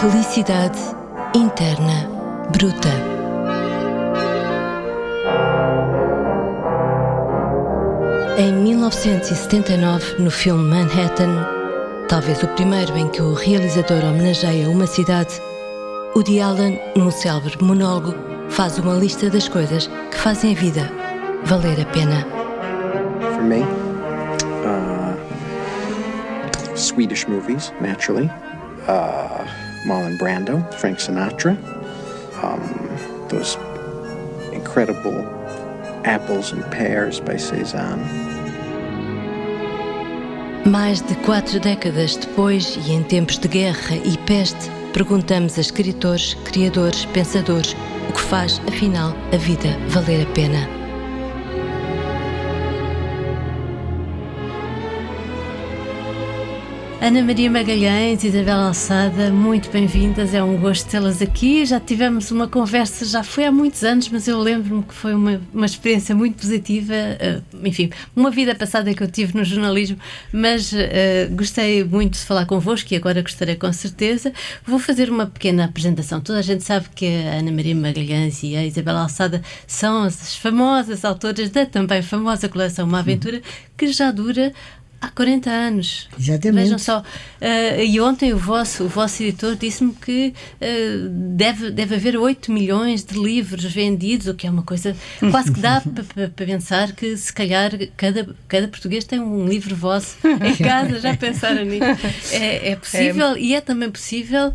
Felicidade interna bruta. Em 1979, no filme Manhattan, talvez o primeiro em que o realizador homenageia uma cidade, Woody Allen, num célebre monólogo, faz uma lista das coisas que fazem a vida valer a pena. For me, Swedish movies, naturally. Marlon Brando, Frank Sinatra. Those incredible Apples and Pears by Cézanne. Mais de 4 décadas depois, e em tempos de guerra e peste, perguntamos a escritores, criadores, pensadores o que faz, afinal, a vida valer a pena. Ana Maria Magalhães e Isabel Alçada, muito bem-vindas, é um gosto tê-las aqui. Já tivemos uma conversa, já foi há muitos anos, mas eu lembro-me que foi uma experiência muito positiva, enfim, uma vida passada que eu tive no jornalismo, mas gostei muito de falar convosco e agora gostarei com certeza. Vou fazer uma pequena apresentação. Toda a gente sabe que a Ana Maria Magalhães e a Isabel Alçada são as famosas autoras da também famosa coleção Uma Aventura, que já dura há 40 anos. Exatamente. Vejam só. E ontem o vosso editor disse-me que deve haver 8 milhões de livros vendidos, o que é uma coisa quase que dá para pensar que se calhar cada português tem um livro vosso em casa. Já pensaram nisso? É possível e é também possível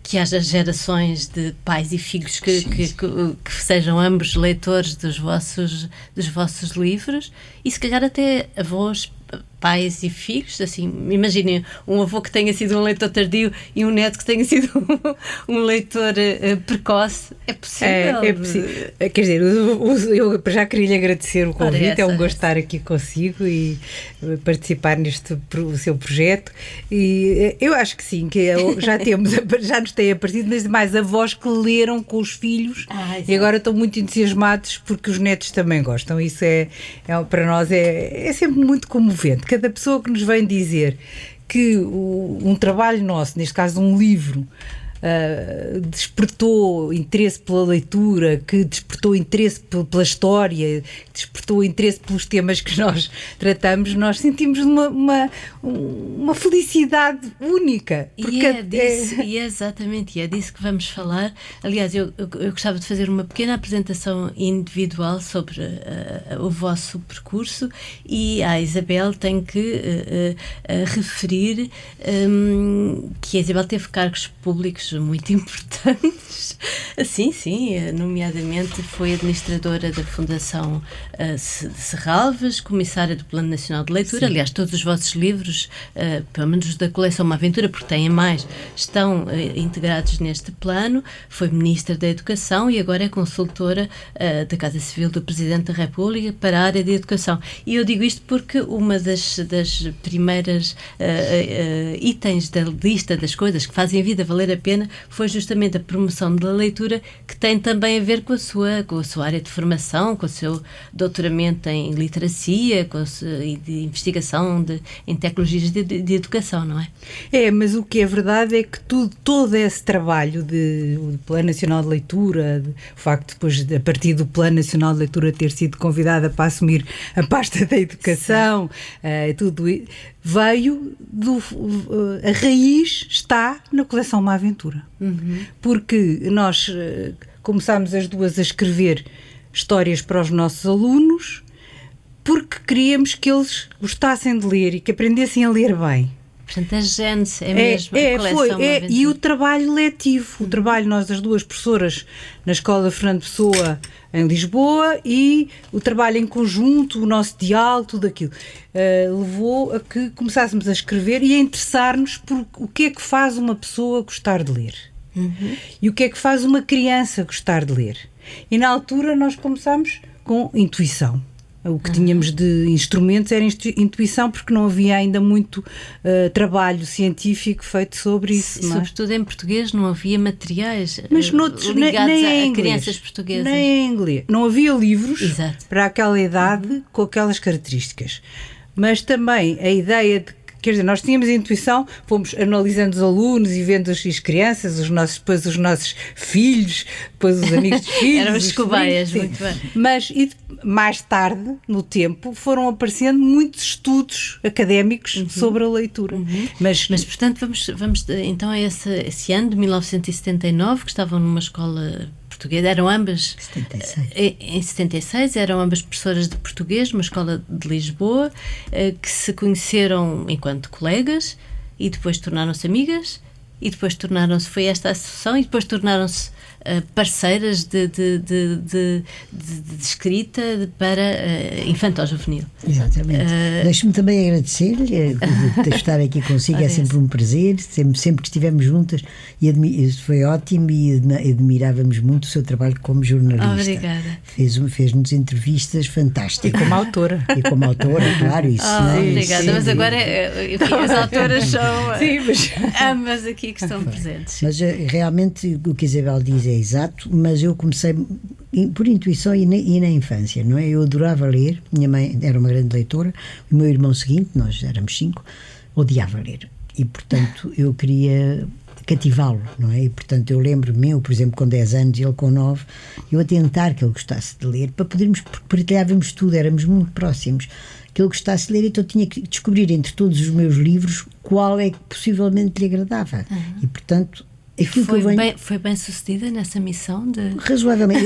que haja gerações de pais e filhos que sejam ambos leitores dos vossos livros e se calhar até avós, pais e filhos, assim, imaginem um avô que tenha sido um leitor tardio e um neto que tenha sido um leitor precoce. É possível? É possível. Quer dizer, eu já queria lhe agradecer o convite, é um gosto estar aqui consigo e participar neste seu projeto, e eu acho que sim, que já nos têm aparecido, mas mais avós que leram com os filhos e agora estão muito entusiasmados porque os netos também gostam. Isso para nós é sempre muito comovente. Cada pessoa que nos vem dizer que um trabalho nosso, neste caso um livro, despertou interesse pela leitura, que despertou interesse pela história, despertou interesse pelos temas que nós tratamos, nós sentimos uma felicidade única. Exatamente, é disso que vamos falar. Aliás, eu gostava de fazer uma pequena apresentação individual sobre o vosso percurso e a Isabel tem que referir que a Isabel teve cargos públicos muito importantes. Sim, nomeadamente foi administradora da Fundação Serralves, comissária do Plano Nacional de Leitura. Sim. Aliás, todos os vossos livros, pelo menos da coleção Uma Aventura, porque têm mais, estão integrados neste plano. Foi ministra da Educação e agora é consultora da Casa Civil do Presidente da República para a área de Educação. E eu digo isto porque uma das primeiras itens da lista das coisas que fazem a vida valer a pena foi justamente a promoção da leitura, que tem também a ver com a sua área de formação, com o seu doutoramento em literacia e de investigação em tecnologias de educação, não é? Mas o que é verdade é que todo esse trabalho do Plano Nacional de Leitura, o facto depois, a partir do Plano Nacional de Leitura, ter sido convidada para assumir a pasta da educação, tudo isso, veio a raiz está na coleção Uma Aventura. Porque nós começámos as duas a escrever histórias para os nossos alunos porque queríamos que eles gostassem de ler e que aprendessem a ler bem. Portanto, a gênese é mesmo a coleção. E o trabalho letivo, nós as duas professoras na Escola Fernando Pessoa em Lisboa, e o trabalho em conjunto, o nosso diálogo, tudo aquilo, levou a que começássemos a escrever e a interessar-nos por o que é que faz uma pessoa gostar de ler. E o que é que faz uma criança gostar de ler. E na altura nós começámos com intuição. O que tínhamos de instrumentos era intuição, porque não havia ainda muito trabalho científico feito sobre isso. Sobretudo em português não havia materiais ligados a crianças portuguesas. Nem em inglês. Não havia livros. Exato. Para aquela idade com aquelas características. Mas também a ideia de Quer dizer, nós tínhamos a intuição, fomos analisando os alunos e vendo as crianças, depois os nossos filhos, depois os amigos dos filhos. Eram os cobaias, sim. muito bem. Mas mais tarde, no tempo, foram aparecendo muitos estudos académicos sobre a leitura. Mas, portanto, vamos então a esse ano de 1979, que estavam numa escola portuguesa, eram ambas 76. Em 76, eram ambas professoras de português, uma escola de Lisboa, que se conheceram enquanto colegas e depois tornaram-se amigas e depois foi esta associação e depois tornaram-se parceiras de escrita para infantil-juvenil. Exatamente. Deixe-me também agradecer-lhe de estar aqui consigo, é sempre um prazer, sempre que estivemos juntas, e foi ótimo e admirávamos muito o seu trabalho como jornalista. Obrigada. Fez-nos entrevistas fantásticas. E como autora. E como autora, claro, isso. Obrigada, mas agora, enfim, as autoras são Sim, mas... ambas aqui que estão presentes. Mas realmente o que a Isabel diz é exato, mas eu comecei por intuição e na infância, não é? Eu adorava ler, minha mãe era uma grande leitora, o meu irmão seguinte, nós éramos 5, odiava ler e, portanto, eu queria cativá-lo, não é? E, portanto, eu lembro-me, eu, por exemplo, com 10 anos, ele com 9, eu a tentar que ele gostasse de ler, para podermos, porque partilhávamos tudo, éramos muito próximos, que ele gostasse de ler, então eu tinha que descobrir entre todos os meus livros qual é que possivelmente lhe agradava. E, portanto, aquilo foi bem sucedida nessa missão de... Razoavelmente.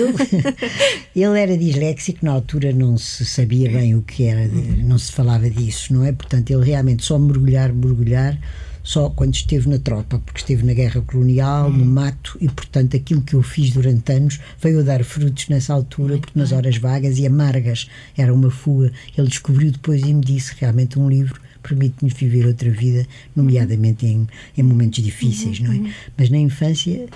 Ele era disléxico, na altura não se sabia bem o que era, não se falava disso, não é? Portanto, ele realmente só mergulhar, só quando esteve na tropa, porque esteve na guerra colonial, no mato, e portanto aquilo que eu fiz durante anos veio a dar frutos nessa altura, porque nas horas vagas e amargas era uma fuga. Ele descobriu depois e me disse realmente um livro permite-nos viver outra vida, nomeadamente em momentos difíceis, não é? Mas na infância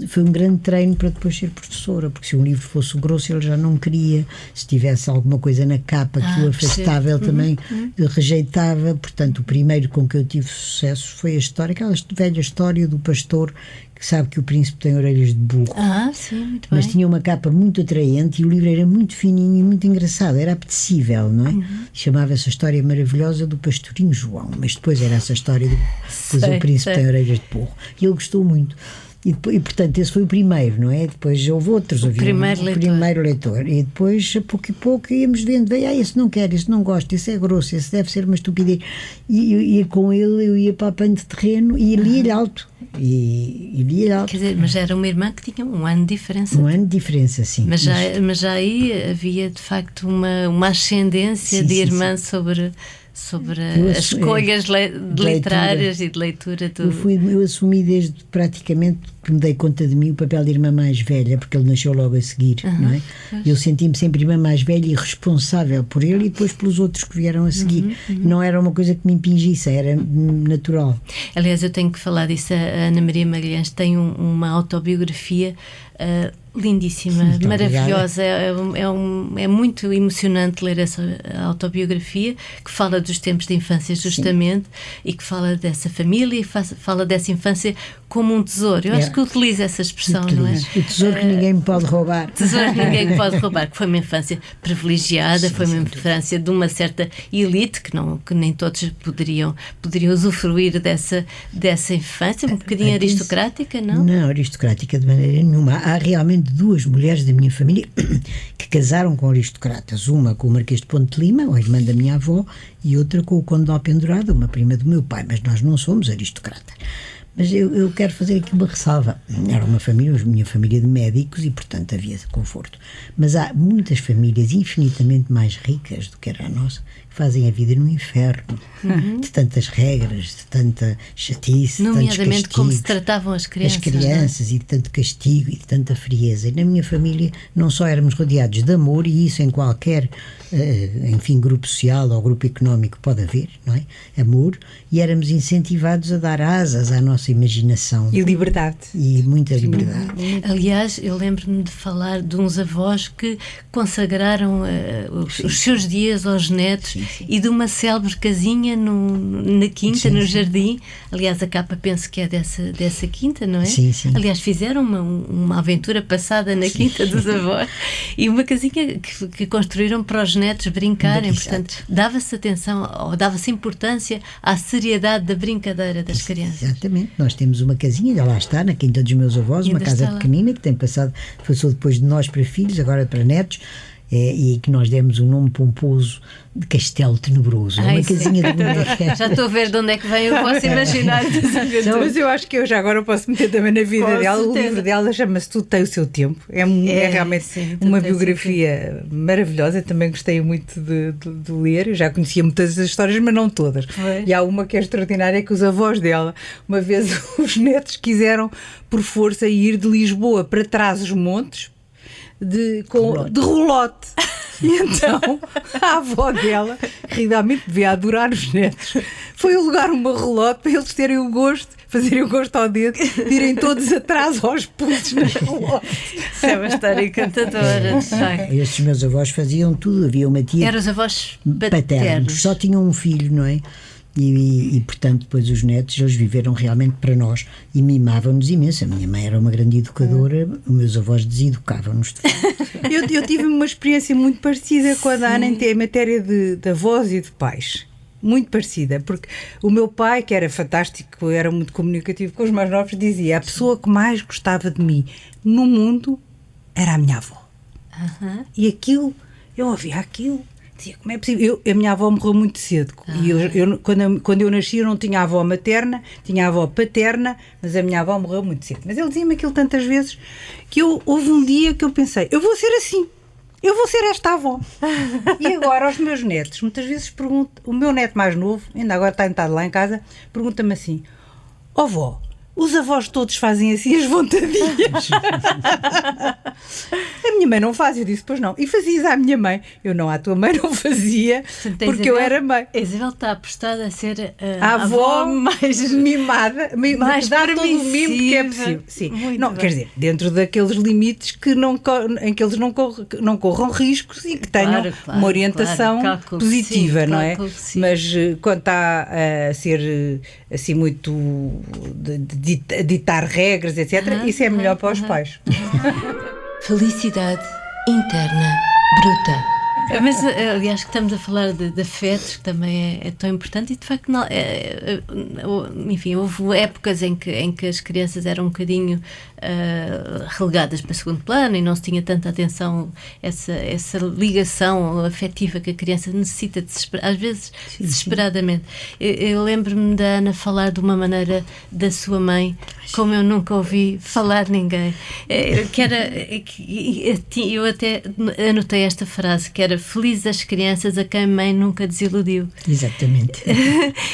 foi um grande treino para depois ser professora, porque se um livro fosse grosso ele já não queria, se tivesse alguma coisa na capa que o afastava ele também rejeitava. Portanto, o primeiro com que eu tive sucesso foi a história, aquela velha história do pastor que sabe que o príncipe tem orelhas de burro. Sim, muito mas bem. tinha uma capa muito atraente e o livro era muito fininho e muito engraçado, era apetecível, não é? Chamava-se A História Maravilhosa do Pastorinho João, mas depois era essa história do príncipe tem orelhas de burro. E ele gostou muito. E, portanto, esse foi o primeiro, não é? Depois houve outros. O primeiro leitor. E depois, a pouco e pouco, íamos vendo, esse não quer, esse não gosta, esse é grosso, esse deve ser uma estupidez. E com ele eu ia para a pano de terreno e lia-lhe alto. E lia-lhe alto. Quer dizer, mas era uma irmã que tinha um ano de diferença. Um ano de diferença, sim. Mas já aí havia, de facto, uma ascendência de irmã sobre as escolhas literárias e de leitura. Eu assumi desde praticamente que me dei conta de mim o papel de irmã mais velha, porque ele nasceu logo a seguir, não é? Eu senti-me sempre irmã mais velha e responsável por ele e depois pelos outros que vieram a seguir. Não era uma coisa que me impingisse, era natural. Aliás, eu tenho que falar disso, a Ana Maria Magalhães tem uma autobiografia lindíssima, maravilhosa. É muito emocionante ler essa autobiografia que fala dos tempos de infância justamente e que fala dessa família e fala dessa infância como um tesouro. Eu acho que utiliza essa expressão, não é? O tesouro que ninguém me pode roubar. Tesouro que ninguém me pode roubar, que foi uma infância privilegiada, foi uma infância de uma certa elite que nem todos poderiam usufruir dessa infância, um bocadinho aristocrática, não? Não, aristocrática de maneira nenhuma. Há realmente 2 mulheres da minha família que casaram com aristocratas, uma com o Marquês de Ponte de Lima, a irmã da minha avó, e outra com o Conde de Alpendurado, uma prima do meu pai, mas nós não somos aristocratas. Mas eu quero fazer aqui uma ressalva. Era uma minha família de médicos e, portanto, havia conforto. Mas há muitas famílias infinitamente mais ricas do que era a nossa, que fazem a vida no inferno, de tantas regras, de tanta chatice, de tantos nomeadamente como se tratavam as crianças. As crianças, e de tanto castigo e de tanta frieza. E na minha família não só éramos rodeados de amor, e isso em qualquer, grupo social ou grupo económico pode haver, não é? Amor, e éramos incentivados a dar asas à nossa nossa imaginação E liberdade. e muita liberdade. Aliás, eu lembro-me de falar de uns avós que consagraram os seus dias aos netos e de uma célebre casinha na quinta, no jardim. Aliás, a capa penso que é dessa quinta, não é? Sim, sim. Aliás, fizeram uma aventura passada na quinta dos avós e uma casinha que construíram para os netos brincarem. Exato. Portanto, dava-se atenção, ou dava-se importância à seriedade da brincadeira das crianças. Exatamente, nós temos uma casinha, já lá está, na quinta dos meus avós, Ainda uma casa está lá. pequenina que passou depois de nós para filhos, agora para netos, e que nós demos um nome pomposo de Castelo Tenebroso. É Ai, uma sim. casinha de boneca. Já estou a ver de onde é que vem o vosso imaginário das aventuras. Mas eu acho que eu já agora posso meter também na vida Com dela. O certeza. livro dela chama-se Tudo Tem o Seu Tempo. É realmente sim, Tudo uma Tem o Seu biografia maravilhosa. Eu também gostei muito de ler. Eu já conhecia muitas das histórias, mas não todas. Pois. E há uma que é extraordinária, que os avós dela, uma vez os netos quiseram por força ir de Lisboa para Trás-os-Montes de rolote. E então a avó dela, que realmente devia adorar os netos, foi alugar uma relote para eles terem o gosto, fazerem o gosto ao dedo, de irem todos atrás aos pulsos na relote. Isso é uma história encantadora, de facto. Estes meus avós faziam tudo, havia uma tia Eram os avós paternos, paternos. só tinham um filho, não é? E portanto depois os netos, eles viveram realmente para nós e mimavam-nos imenso. A minha mãe era uma grande educadora, os meus avós deseducavam-nos de facto. Eu tive uma experiência muito parecida com a da Ana em matéria de avós e de pais. Muito parecida, porque o meu pai, que era fantástico, era muito comunicativo com os mais novos, dizia: a pessoa que mais gostava de mim no mundo era a minha avó. E aquilo, eu ouvia aquilo, dizia: como é possível? A minha avó morreu muito cedo. E quando eu nasci, eu não tinha avó materna, tinha avó paterna, mas a minha avó morreu muito cedo. Mas ele dizia-me aquilo tantas vezes que houve um dia que eu pensei: eu vou ser assim. Eu vou ser esta avó. E agora aos meus netos, muitas vezes pergunto, o meu neto mais novo, ainda agora está sentado lá em casa, pergunta-me assim: ó avó, os avós todos fazem assim as vontadinhas? A minha mãe não faz. Eu disse: pois não. E fazias à minha mãe? Eu não, à tua mãe não fazia, Portanto, porque eu era mãe. A Isabel está apostada a ser A avó mais mimada, mais dá todo o mimo que é permissiva. possível. Sim. Muito Não, bem. quer dizer, dentro daqueles limites em que eles não corram riscos e que tenham Claro, uma orientação claro, calculo que positiva, sim, não é? calculo que sim. Mas quando está a ser assim muito a ditar regras, etc., isso é melhor para os pais. Felicidade interna bruta. Mas, aliás, que estamos a falar de afetos, que também é tão importante, e de facto, enfim, houve épocas em que as crianças eram um bocadinho relegadas para segundo plano e não se tinha tanta atenção, essa ligação afetiva que a criança necessita, às vezes desesperadamente. Eu lembro-me da Ana falar de uma maneira da sua mãe, como eu nunca ouvi falar ninguém, eu até anotei esta frase, que era: felizes as crianças a quem mãe nunca desiludiu. Exatamente.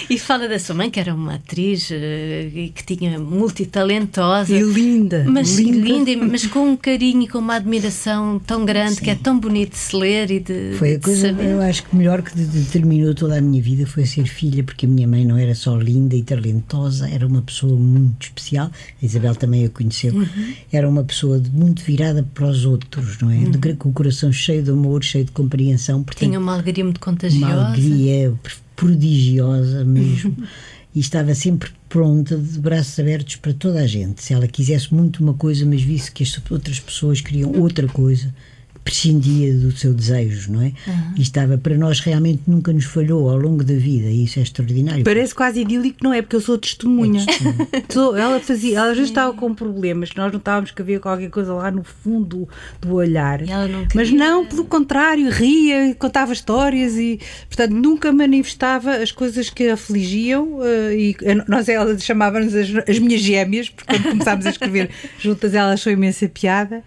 E fala da sua mãe, que era uma atriz e que tinha multitalentosa. E linda. Mas com um carinho e com uma admiração tão grande, que é tão bonito de se ler e de Foi a coisa, saber. eu acho que melhor que determinou toda a minha vida foi ser filha, porque a minha mãe não era só linda e talentosa, era uma pessoa muito especial. A Isabel também a conheceu. Era uma pessoa muito virada para os outros, não é? Com o coração cheio de amor, cheio de compreensão. Portanto, Tinha uma alegria muito contagiosa. uma alegria prodigiosa mesmo. E estava sempre pronta, de braços abertos para toda a gente. Se ela quisesse muito uma coisa, mas visse que as outras pessoas queriam outra coisa, prescindia do seu desejo, não é? E estava, para nós, realmente nunca nos falhou ao longo da vida, e isso é extraordinário. Parece quase idílico, não é? Porque eu sou testemunha. Ela às vezes estava com problemas, que nós notávamos que havia qualquer coisa lá no fundo do olhar. E ela não Mas queria. não, pelo contrário, ria, contava histórias e, portanto, nunca manifestava as coisas que a afligiam. Ela chamava-nos as minhas gêmeas, porque quando começámos a escrever juntas, elas achou imensa piada.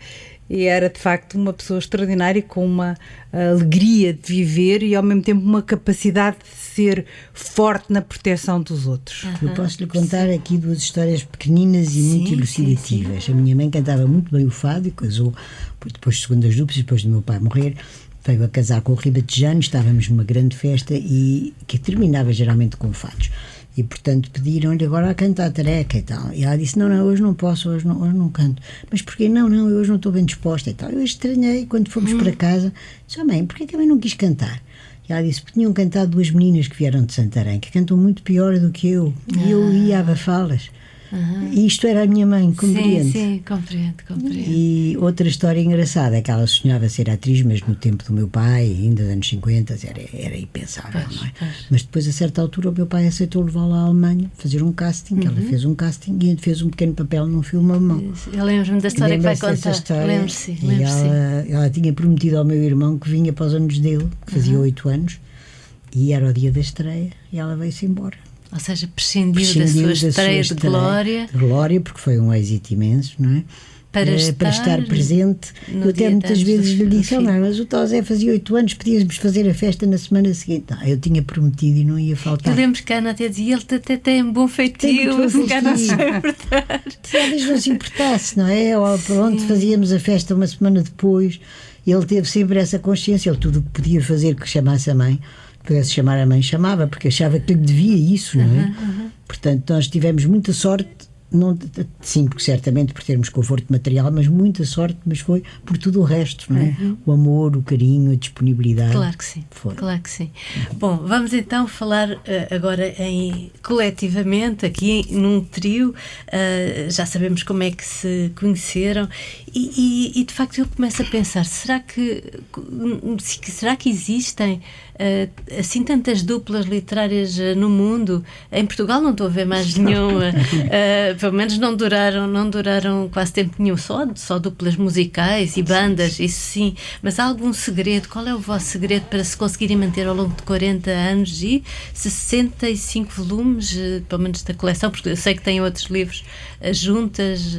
E era de facto uma pessoa extraordinária, com uma alegria de viver e ao mesmo tempo uma capacidade de ser forte na proteção dos outros. Eu posso lhe contar aqui duas histórias pequeninas e muito elucidativas. A minha mãe cantava muito bem o fado e casou depois de segundas núpcias, depois do meu pai morrer. Veio a casar com o ribatejano, estávamos numa grande festa e que terminava geralmente com fados. E, portanto, pediram-lhe agora a cantar a tareca e tal. E ela disse, não, hoje não posso, hoje não canto. Mas porquê? Não, eu hoje não estou bem disposta e tal. Eu estranhei, quando fomos para casa, disse, mãe, porquê que a mãe não quis cantar? E ela disse, porque tinham cantado 2 meninas que vieram de Santarém, que cantam muito pior do que eu. E eu ia abafá-las. E isto era a minha mãe, compreende? Sim, compreendo. E outra história engraçada é que ela sonhava ser atriz, mas no tempo do meu pai, ainda dos anos 50, era impensável, não é? Mas depois, a certa altura, o meu pai aceitou levá-la à Alemanha, fazer um casting, ela fez um casting e fez um pequeno papel num filme alemão. Eu lembro-me da história que vai contar. Lembro-se. Ela tinha prometido ao meu irmão que vinha para os anos dele, que fazia 8 anos, e era o dia da estreia, e ela veio-se embora. Ou seja, prescindiu da sua estreia de glória. De glória, porque foi um êxito imenso, não é? Para estar presente. Eu até muitas vezes lhe disse, mas o Tosé fazia 8 anos, podíamos fazer a festa na semana seguinte. Não, eu tinha prometido e não ia faltar. Eu lembro que a Ana até dizia, ele até tem um bom feitio, se calhar não se vai importar. Talvez não se importasse, não é? Ou pronto, fazíamos a festa uma semana depois. Ele teve sempre essa consciência, ele tudo o que podia fazer que chamasse a mãe, pudesse chamar a mãe, chamava, porque achava que lhe devia isso, não é? Portanto, nós tivemos muita sorte, não, sim, porque certamente por termos conforto material, mas muita sorte, mas foi por tudo o resto, não é? O amor, o carinho, a disponibilidade. Claro que sim, claro que sim. Bom, vamos então falar agora coletivamente, aqui num trio, já sabemos como é que se conheceram e de facto eu começo a pensar, será que existem assim tantas duplas literárias no mundo? Em Portugal não estou a ver mais nenhuma, pelo menos não duraram quase tempo nenhum, só duplas musicais e bandas, isso sim, mas há algum segredo? Qual é o vosso segredo para se conseguirem manter ao longo de 40 anos e 65 volumes, pelo menos da coleção, porque eu sei que têm outros livros juntas?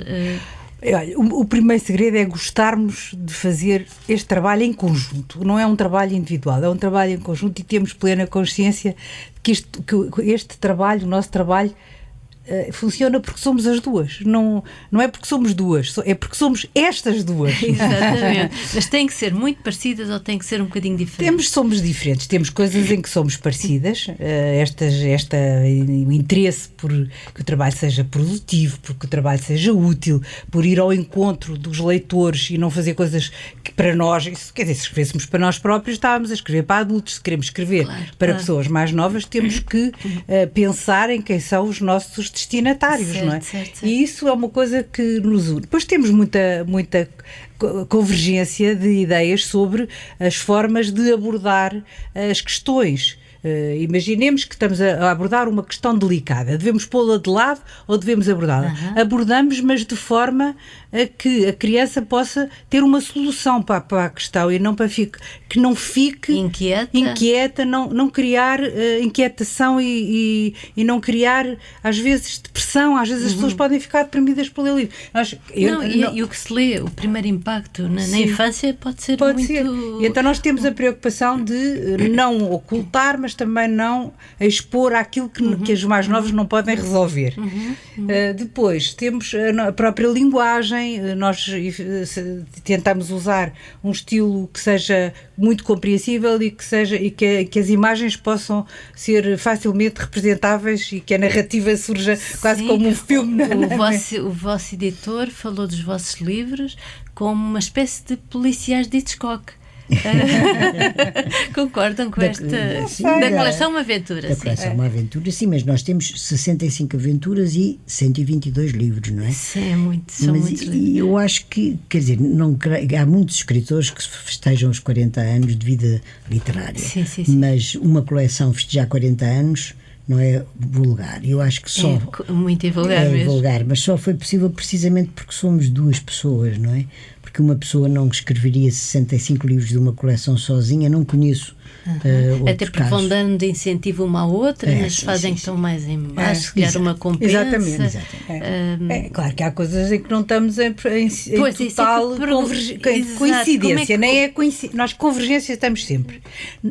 Olha, o primeiro segredo é gostarmos de fazer este trabalho em conjunto. Não é um trabalho individual, é um trabalho em conjunto e temos plena consciência de que este trabalho, o nosso trabalho, funciona porque somos as duas. Não é porque somos duas, é porque somos estas duas. Exatamente. Mas têm que ser muito parecidas ou têm que ser um bocadinho diferentes? Somos diferentes. Temos coisas em que somos parecidas. O interesse por que o trabalho seja produtivo, por que o trabalho seja útil, por ir ao encontro dos leitores e não fazer coisas que para nós, quer dizer, se escrevêssemos para nós próprios, estávamos a escrever para adultos. Se queremos escrever para pessoas mais novas, temos que pensar em quem são os nossos destinatários, certo, não é? Certo. E isso é uma coisa que nos une. Depois temos muita convergência de ideias sobre as formas de abordar as questões. Imaginemos que estamos a abordar uma questão delicada. Devemos pô-la de lado ou devemos abordá-la? Abordamos, mas de forma a que a criança possa ter uma solução para a questão e não para que não fique inquieta, não criar inquietação e não criar, às vezes, depressão. Às vezes as pessoas podem ficar deprimidas por ler livro. E o que se lê, o primeiro impacto na infância pode ser muito... E então nós temos a preocupação de não ocultar, mas também não expor aquilo que os mais novos não podem resolver. Depois temos a própria linguagem. Nós tentamos usar um estilo que seja muito compreensível e que as imagens possam ser facilmente representáveis e que a narrativa surja quase como um filme. O vosso editor falou dos vossos livros como uma espécie de policiais de Hitchcock. Concordam com esta da coleção Uma Aventura? Da coleção Uma Aventura, sim, mas nós temos 65 aventuras e 122 livros, não é? Sim, são muitos livros. E eu acho que, quer dizer, há muitos escritores que festejam os 40 anos de vida literária, sim. Mas uma coleção festejar 40 anos não é vulgar. Eu acho que só... É muito vulgar mesmo. É vulgar, mas só foi possível precisamente porque somos duas pessoas, não é? Porque uma pessoa não escreveria 65 livros de uma coleção sozinha, não conheço até porque vão dando de incentivo uma à outra, nas fazem que estão mais em baixo, criar uma compensa. Exatamente. Claro que há coisas em que não estamos em total coincidência, nem é coincidência. Nós convergência estamos sempre.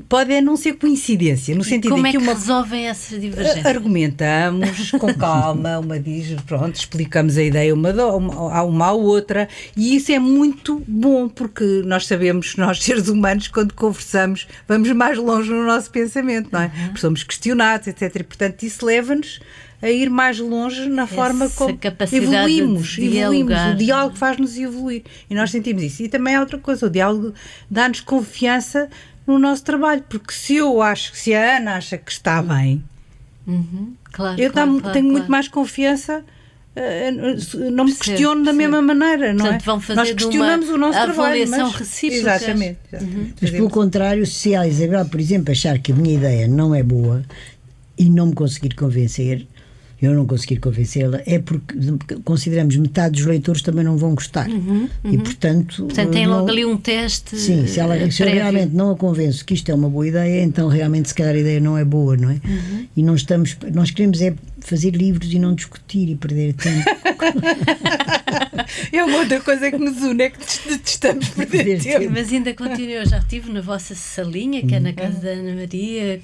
Pode não ser coincidência, no sentido como em que resolvem essas divergências? Argumentamos com calma, uma diz, pronto, explicamos a ideia uma à outra, e isso é muito bom, porque nós sabemos, nós seres humanos, quando conversamos, vamos vamos mais longe no nosso pensamento, não é? Porque somos questionados, etc. E, portanto, isso leva-nos a ir mais longe na forma como evoluímos. O diálogo faz-nos evoluir. E nós sentimos isso. E também há outra coisa, o diálogo dá-nos confiança no nosso trabalho, porque se a Ana acha que está bem, eu tenho muito mais confiança, não me questiono da mesma maneira, não é? Vão fazer nós questionamos o nosso trabalho. Avaliação recíproca. Exatamente. Mas pelo contrário, se a Isabel, por exemplo, achar que a minha ideia não é boa e não me conseguir convencer, eu não conseguir convencê-la, é porque consideramos metade dos leitores também não vão gostar. E, portanto tem logo ali um teste. Sim, se eu realmente não a convenço que isto é uma boa ideia, então realmente se calhar a ideia não é boa, não é? E nós queremos fazer livros e não discutir e perder tempo. É uma outra coisa que nos une, é que detestamos perder tempo. Mas ainda continua, eu já estive na vossa salinha, que é na casa da Ana Maria,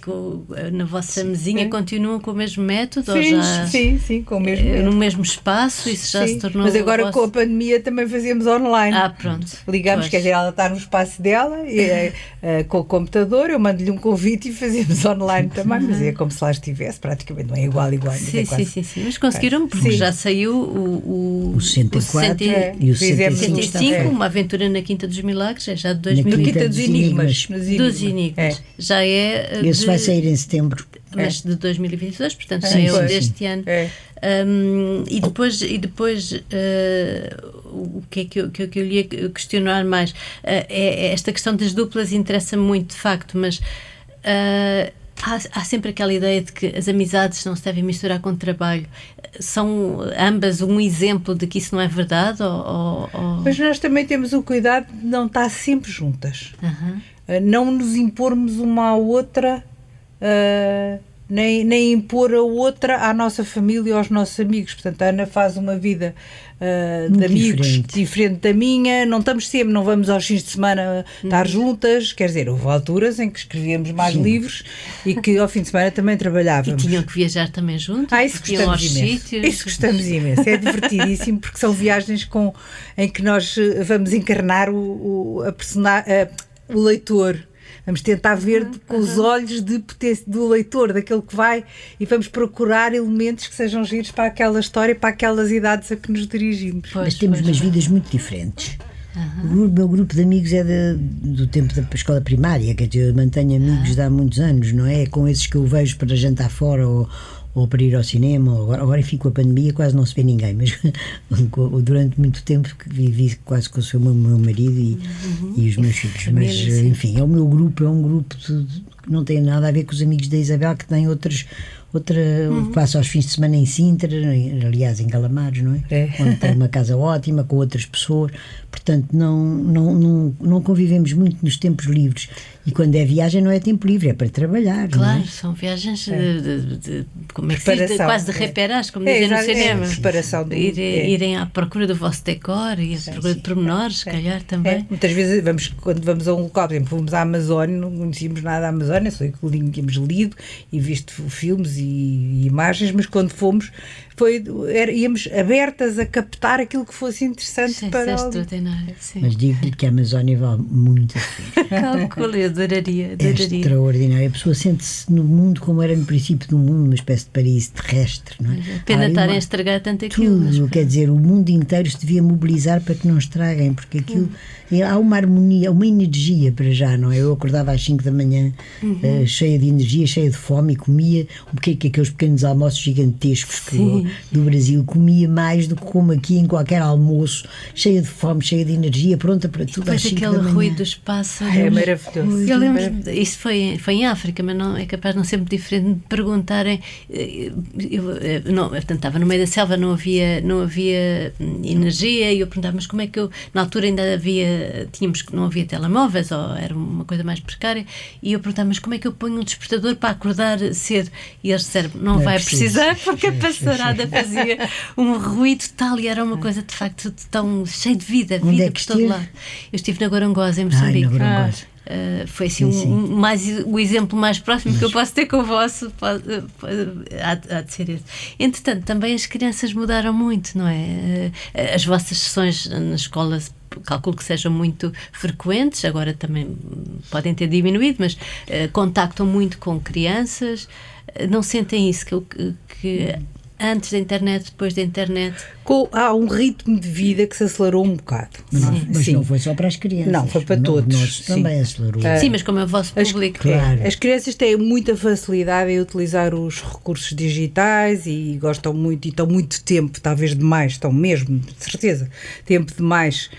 na vossa mesinha, continuam com o mesmo método? Sim, com o mesmo método. No mesmo espaço, isso já se tornou... Mas agora com a pandemia também fazemos online. Pronto. Ligamos, quer dizer, ela está no espaço dela, com o computador, eu mando-lhe um convite e fazemos online também, mas é como se lá estivesse, praticamente, não é igual. Sim. Mas conseguiram, porque já saiu o 64 e o 65, uma aventura na Quinta dos Milagres, é já de 2020. Quinta dos Enigmas. Dos Enigmas. Já é... Esse vai sair em setembro. Mas de 2022, portanto já é o deste ano. E depois o que é que eu lhe ia questionar mais? Esta questão das duplas interessa-me muito, de facto, mas... Há sempre aquela ideia de que as amizades não se devem misturar com o trabalho. São ambas um exemplo de que isso não é verdade? Mas nós também temos o cuidado de não estar sempre juntas. Não nos impormos uma à outra, nem impor a outra à nossa família ou aos nossos amigos. Portanto, a Ana faz uma vida de amigos diferente da minha, não estamos sempre, não vamos aos fins de semana estar juntas, quer dizer, houve alturas em que escrevíamos mais livros e que ao fim de semana também trabalhávamos. E tinham que viajar também juntos? Isso gostamos imenso. Isso gostamos imenso, é divertidíssimo porque são viagens em que nós vamos encarnar o leitor. Vamos tentar ver com os olhos do leitor, daquele que vai, e vamos procurar elementos que sejam giros para aquela história, para aquelas idades a que nos dirigimos. Mas temos umas vidas muito diferentes. O meu grupo de amigos é do tempo da escola primária, quer dizer, eu mantenho amigos de há muitos anos, não é? É com esses que eu vejo para jantar fora ou para ir ao cinema. Agora fico com a pandemia, quase não se vê ninguém, mas durante muito tempo que vivi quase com o meu marido e os meus filhos. Mas, enfim, é um grupo que não tem nada a ver com os amigos da Isabel, que têm passo aos fins de semana em Sintra, aliás em Calamares, não é? Onde tem uma casa ótima, com outras pessoas, portanto não convivemos muito nos tempos livres, e quando é viagem não é tempo livre, é para trabalhar. Claro, não é? são viagens quase de reperagem, como dizem no cinema. Preparação irem à procura do vosso decor e à procura de pormenores, se calhar também. Muitas vezes quando vamos a um local, por exemplo, fomos à Amazónia, não conhecíamos nada da Amazónia, só que tínhamos lido e visto filmes e imagens, mas quando fomos íamos abertas a captar aquilo que fosse interessante para o... extraordinário, sim. Mas digo-lhe que a Amazónia vale muito a pena. Calculo, eu adoraria. É extraordinário. A pessoa sente-se no mundo como era no princípio do mundo, uma espécie de paraíso terrestre, não é? Pena estarem a estragar tanto aquilo. Tudo, quer dizer, o mundo inteiro se devia mobilizar para que não estraguem, porque aquilo há uma harmonia, uma energia para já, não é? Eu acordava às 5 da manhã cheia de energia, cheia de fome, e comia aqueles pequenos almoços gigantescos do Brasil, comia mais do que como aqui em qualquer almoço, cheia de fome, cheia de energia, pronta para tudo às 5 da manhã. Aquele ruído dos pássaros. É maravilhoso. Eu lembro, isso foi em África, mas não é capaz de não ser muito diferente, de me perguntarem, portanto, estava no meio da selva, não havia energia, e eu perguntava, mas como é que eu, na altura ainda não havia telemóveis, ou era uma coisa mais precária, e eu perguntava, mas como é que eu ponho um despertador para acordar cedo? E eles disseram, não vai precisar, porque a pastorada fazia um ruído tal, e era uma coisa de facto tão cheia de vida por todo lado. Eu estive na Gorongosa, em Moçambique. Foi assim o exemplo mais próximo que eu posso ter com o vosso, há de ser esse. Entretanto, também as crianças mudaram muito, não é? As vossas sessões na escola calculo que sejam muito frequentes, agora também podem ter diminuído, mas contactam muito com crianças. Não sentem isso, que antes da internet, depois da internet? Há um ritmo de vida que se acelerou um bocado. Mas não foi só para as crianças. Não, foi para todos. Nós também acelerou. Sim, mas como é o vosso público. Claro. As crianças têm muita facilidade em utilizar os recursos digitais e gostam muito, e estão muito tempo, talvez demais, estão mesmo, de certeza, tempo demais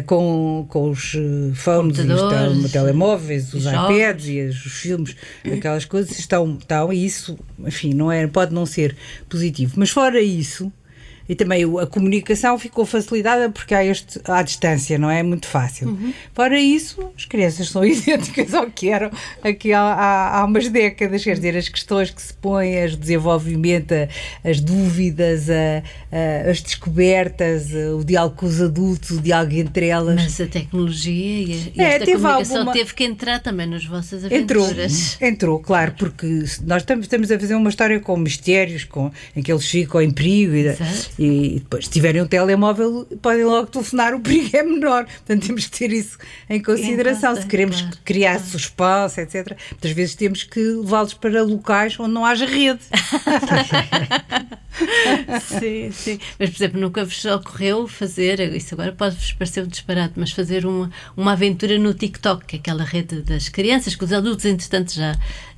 com os phones e os telemóveis, os iPads e os filmes, aquelas coisas estão, e isso, enfim, pode não ser positivo. Mas fora isso, e também a comunicação ficou facilitada porque há distância, não é? Muito fácil. Fora isso, as crianças são idênticas ao que eram aqui há umas décadas, quer dizer, as questões que se põem, o desenvolvimento, as dúvidas, as descobertas, o diálogo com os adultos, o diálogo entre elas. Mas a tecnologia e esta comunicação teve que entrar também nas vossas aventuras. Entrou, claro, porque nós estamos a fazer uma história com mistérios, em que eles ficam em perigo e depois, se tiverem um telemóvel, podem logo telefonar, o perigo é menor. Portanto, temos que ter isso em consideração. Se queremos criar suspense, etc., muitas vezes temos que levá-los para locais onde não haja rede. Sim. Mas, por exemplo, nunca vos ocorreu fazer, isso agora pode-vos parecer um disparate, mas fazer uma aventura no TikTok, que é aquela rede das crianças, que os adultos, entretanto, já...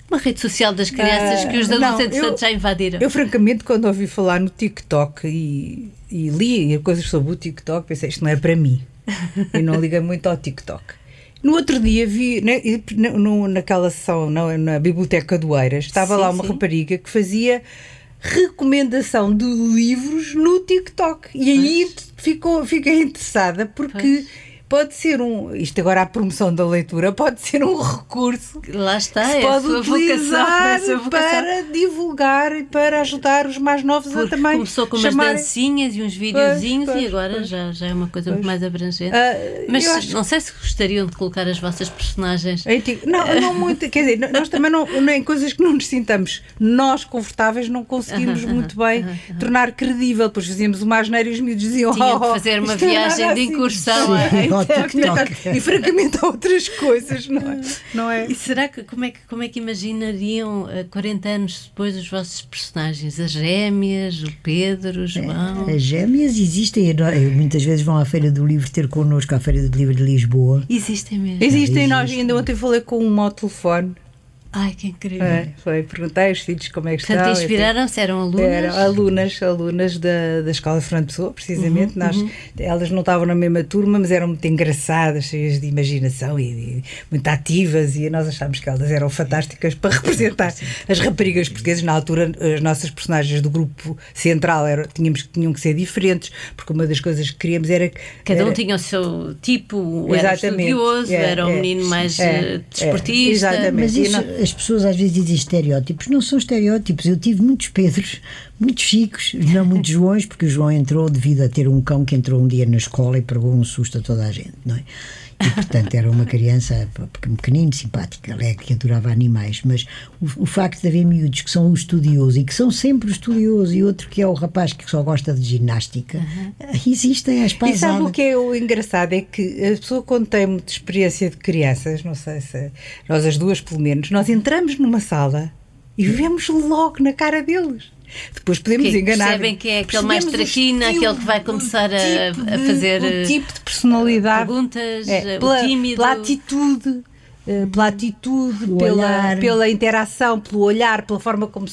Uma rede social das crianças que os adultos, entretanto, já invadiram. Eu, francamente, quando ouvi falar no TikTok e li coisas sobre o TikTok, pensei, isto não é para mim. Eu não liguei muito ao TikTok. No outro dia vi, naquela sessão, na Biblioteca do Eiras, estava lá uma rapariga que fazia recomendação de livros no TikTok. E aí fiquei interessada, porque... Pode ser isto agora a promoção da leitura, pode ser um recurso. Lá está, que se pode utilizar para divulgar e para ajudar os mais novos a também. Começou com umas dancinhas e uns videozinhos e agora já é uma coisa muito mais abrangente. Mas não sei se gostariam de colocar as vossas personagens. Não muito, quer dizer, nós também em coisas que não nos sintamos nós confortáveis, não conseguimos muito bem tornar credível. Depois fazíamos uma asneira e os miúdos diziam: tinham que fazer uma viagem de incursão. E francamente há outras coisas, não é? E será que como é que imaginariam 40 anos depois os vossos personagens? As gêmeas, o Pedro, o João? As gêmeas existem, muitas vezes vão à Feira do Livro ter connosco, à Feira do Livro de Lisboa. Existem mesmo? Existem, nós ainda ontem falei com um ao telefone. Ai, que incrível. Perguntei aos filhos como é que estão. Portanto, inspiraram-se? Eram alunas? Eram alunas da Escola Fernando Pessoa, precisamente. Elas não estavam na mesma turma, mas eram muito engraçadas, cheias de imaginação e muito ativas, e nós achámos que elas eram fantásticas para representar as raparigas portuguesas. Na altura, as nossas personagens do grupo central tinham que ser diferentes, porque uma das coisas que queríamos era... Cada um tinha o seu tipo, era estudioso, era um menino mais desportista. Mas isso, as pessoas às vezes dizem estereótipos, não são estereótipos. Eu tive muitos Pedros, muitos Chicos, não muitos Joões, porque o João entrou devido a ter um cão que entrou um dia na escola e pregou um susto a toda a gente, não é? E portanto era uma criança pequenino, simpática, alegre, que adorava animais. Mas o facto de haver miúdos que são o estudioso e que são sempre o estudioso, e outro que é o rapaz que só gosta de ginástica, existem as pasadas. E sabe o que é o engraçado? É que a pessoa, quando tem muita experiência de crianças, não sei se nós as duas pelo menos, nós entramos numa sala e vemos logo na cara deles. Depois podemos enganar. Percebem que é aquele mais traquina, aquele que vai começar a fazer o tipo de personalidade, perguntas, o tímido, pela atitude, pela interação, pelo olhar, pela forma como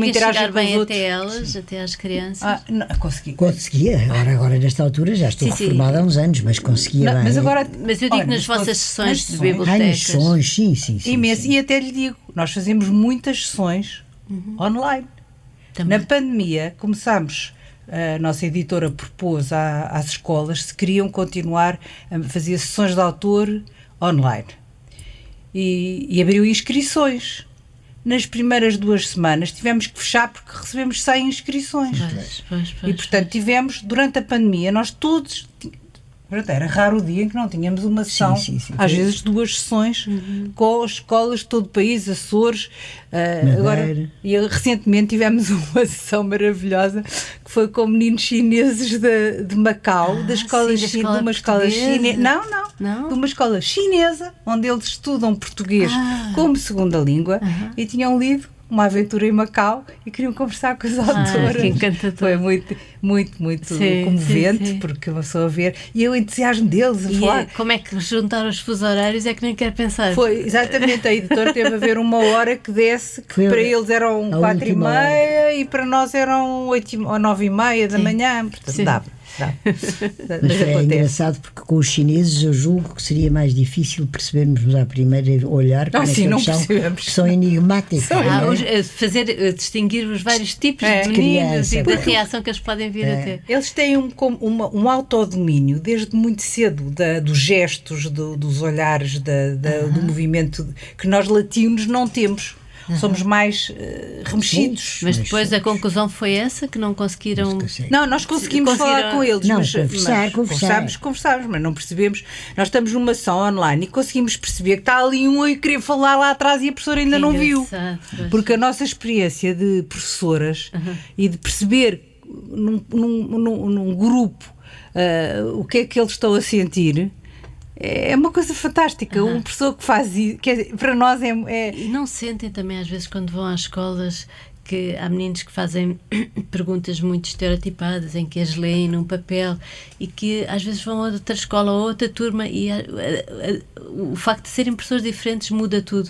interagem com os outros. Até elas, até às crianças? Não, conseguia. Agora nesta altura já estou reformada há uns anos, mas conseguia bem. Mas eu digo nas vossas sessões de bibliotecas. Nas sessões, sim. Imenso. Sim. E até lhe digo, nós fazemos muitas sessões online. Também. Na pandemia, a nossa editora propôs às escolas se queriam continuar a fazer sessões de autor online. E abriu inscrições. Nas primeiras 2 semanas tivemos que fechar porque recebemos 100 inscrições. Pois. E portanto tivemos, durante a pandemia, nós todos Pronto, era raro o dia em que não tínhamos uma sessão, sim. às vezes 2 sessões, com escolas de todo o país, Açores. Agora, e recentemente tivemos uma sessão maravilhosa que foi com meninos chineses de Macau, da escola sim, de uma escola chinesa. Não? De uma escola chinesa, onde eles estudam português como segunda língua e tinham lido Uma Aventura em Macau e queriam conversar com as autoras. Que encantador. Foi muito comovente, sim. porque uma pessoa a ver, e o entusiasmo deles a falar. Como é que juntaram os fusos horários é que nem quero pensar. Foi, exatamente, a editora teve a ver uma hora que desse, que para eles eram 4h30 e para nós eram 8 ou 9h30 da manhã, portanto dava. Mas é engraçado porque com os chineses eu julgo que seria mais difícil percebermos à primeira olhar como sim, é que eles são enigmáticos. Distinguir os vários tipos de meninos criança, e da reação que eles podem vir a ter. Eles têm um autodomínio desde muito cedo dos gestos, dos olhares, do movimento que nós latinos não temos. Somos mais remexidos. Mas depois a conclusão foi essa, que não conseguiram... Não, nós conseguimos falar com eles. Não, conversamos, mas não percebemos. Nós estamos numa sessão online e conseguimos perceber que está ali um a querer falar lá atrás e a professora ainda não viu. Porque a nossa experiência de professoras e de perceber num grupo o que é que eles estão a sentir... É uma coisa fantástica, uma pessoa que faz isso, para nós E não sentem também às vezes quando vão às escolas que há meninos que fazem perguntas muito estereotipadas, em que as leem num papel e que às vezes vão a outra escola ou a outra turma e o facto de serem professores diferentes muda tudo.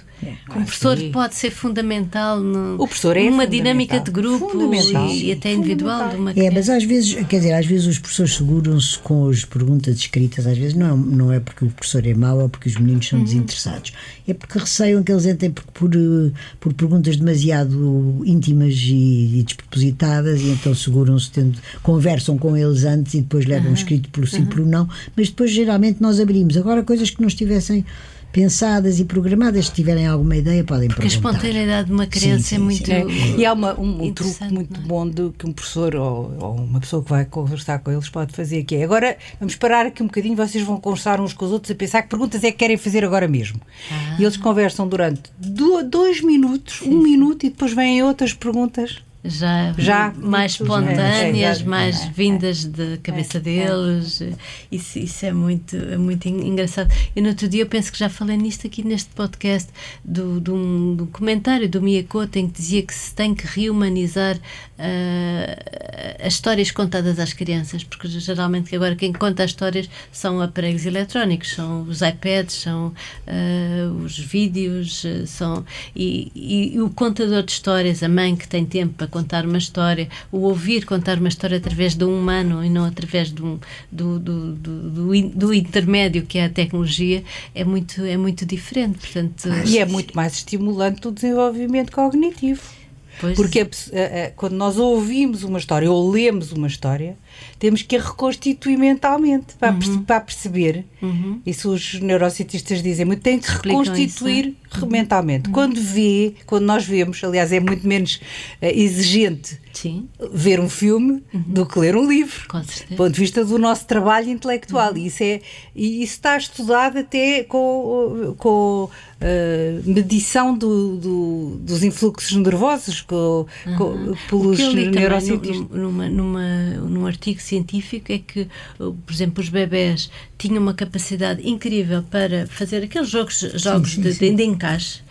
O professor pode ser fundamental numa dinâmica de grupo e até individual de uma criança. Mas às vezes os professores seguram-se com as perguntas escritas, às vezes não é porque o professor é mau ou porque os meninos são desinteressados, é porque receiam que eles entrem por perguntas demasiado íntimas e despropositadas e então seguram-se, conversam com eles antes e depois levam escrito pelo sim, pelo não, mas depois geralmente nós abrimos. Agora coisas que não estivessem pensadas e programadas, se tiverem alguma ideia podem perguntar. Porque a espontaneidade de uma criança é muito e há um truque muito bom que um professor ou uma pessoa que vai conversar com eles pode fazer, que é: agora vamos parar aqui um bocadinho, vocês vão conversar uns com os outros a pensar que perguntas é que querem fazer agora mesmo. E eles conversam durante 2 minutos, 1 minuto, e depois vêm outras perguntas já mais espontâneas, mais vindas da cabeça deles. Isso é muito engraçado. Eu no outro dia eu penso que já falei nisto aqui neste podcast do comentário do Mia Couto, em que dizia que se tem que rehumanizar as histórias contadas às crianças, porque geralmente agora quem conta as histórias são aparelhos eletrónicos, são os iPads, são os vídeos, e o contador de histórias, a mãe que tem tempo para contar uma história, o ouvir contar uma história através de um humano e não através do intermédio que é a tecnologia, é muito diferente. Portanto, e é muito mais estimulante o desenvolvimento cognitivo. Porque quando nós ouvimos uma história ou lemos uma história, temos que a reconstituir mentalmente para perceber. Isso os neurocientistas dizem muito, tem que reconstituir mentalmente. Quando nós vemos, aliás, é muito menos exigente ver um filme do que ler um livro, do ponto de vista do nosso trabalho intelectual. E isso está estudado até com medição dos influxos nervosos pelos neurocientistas. Num artigo científico é que, por exemplo, os bebés tinham uma capacidade incrível para fazer aqueles jogos de encaixe,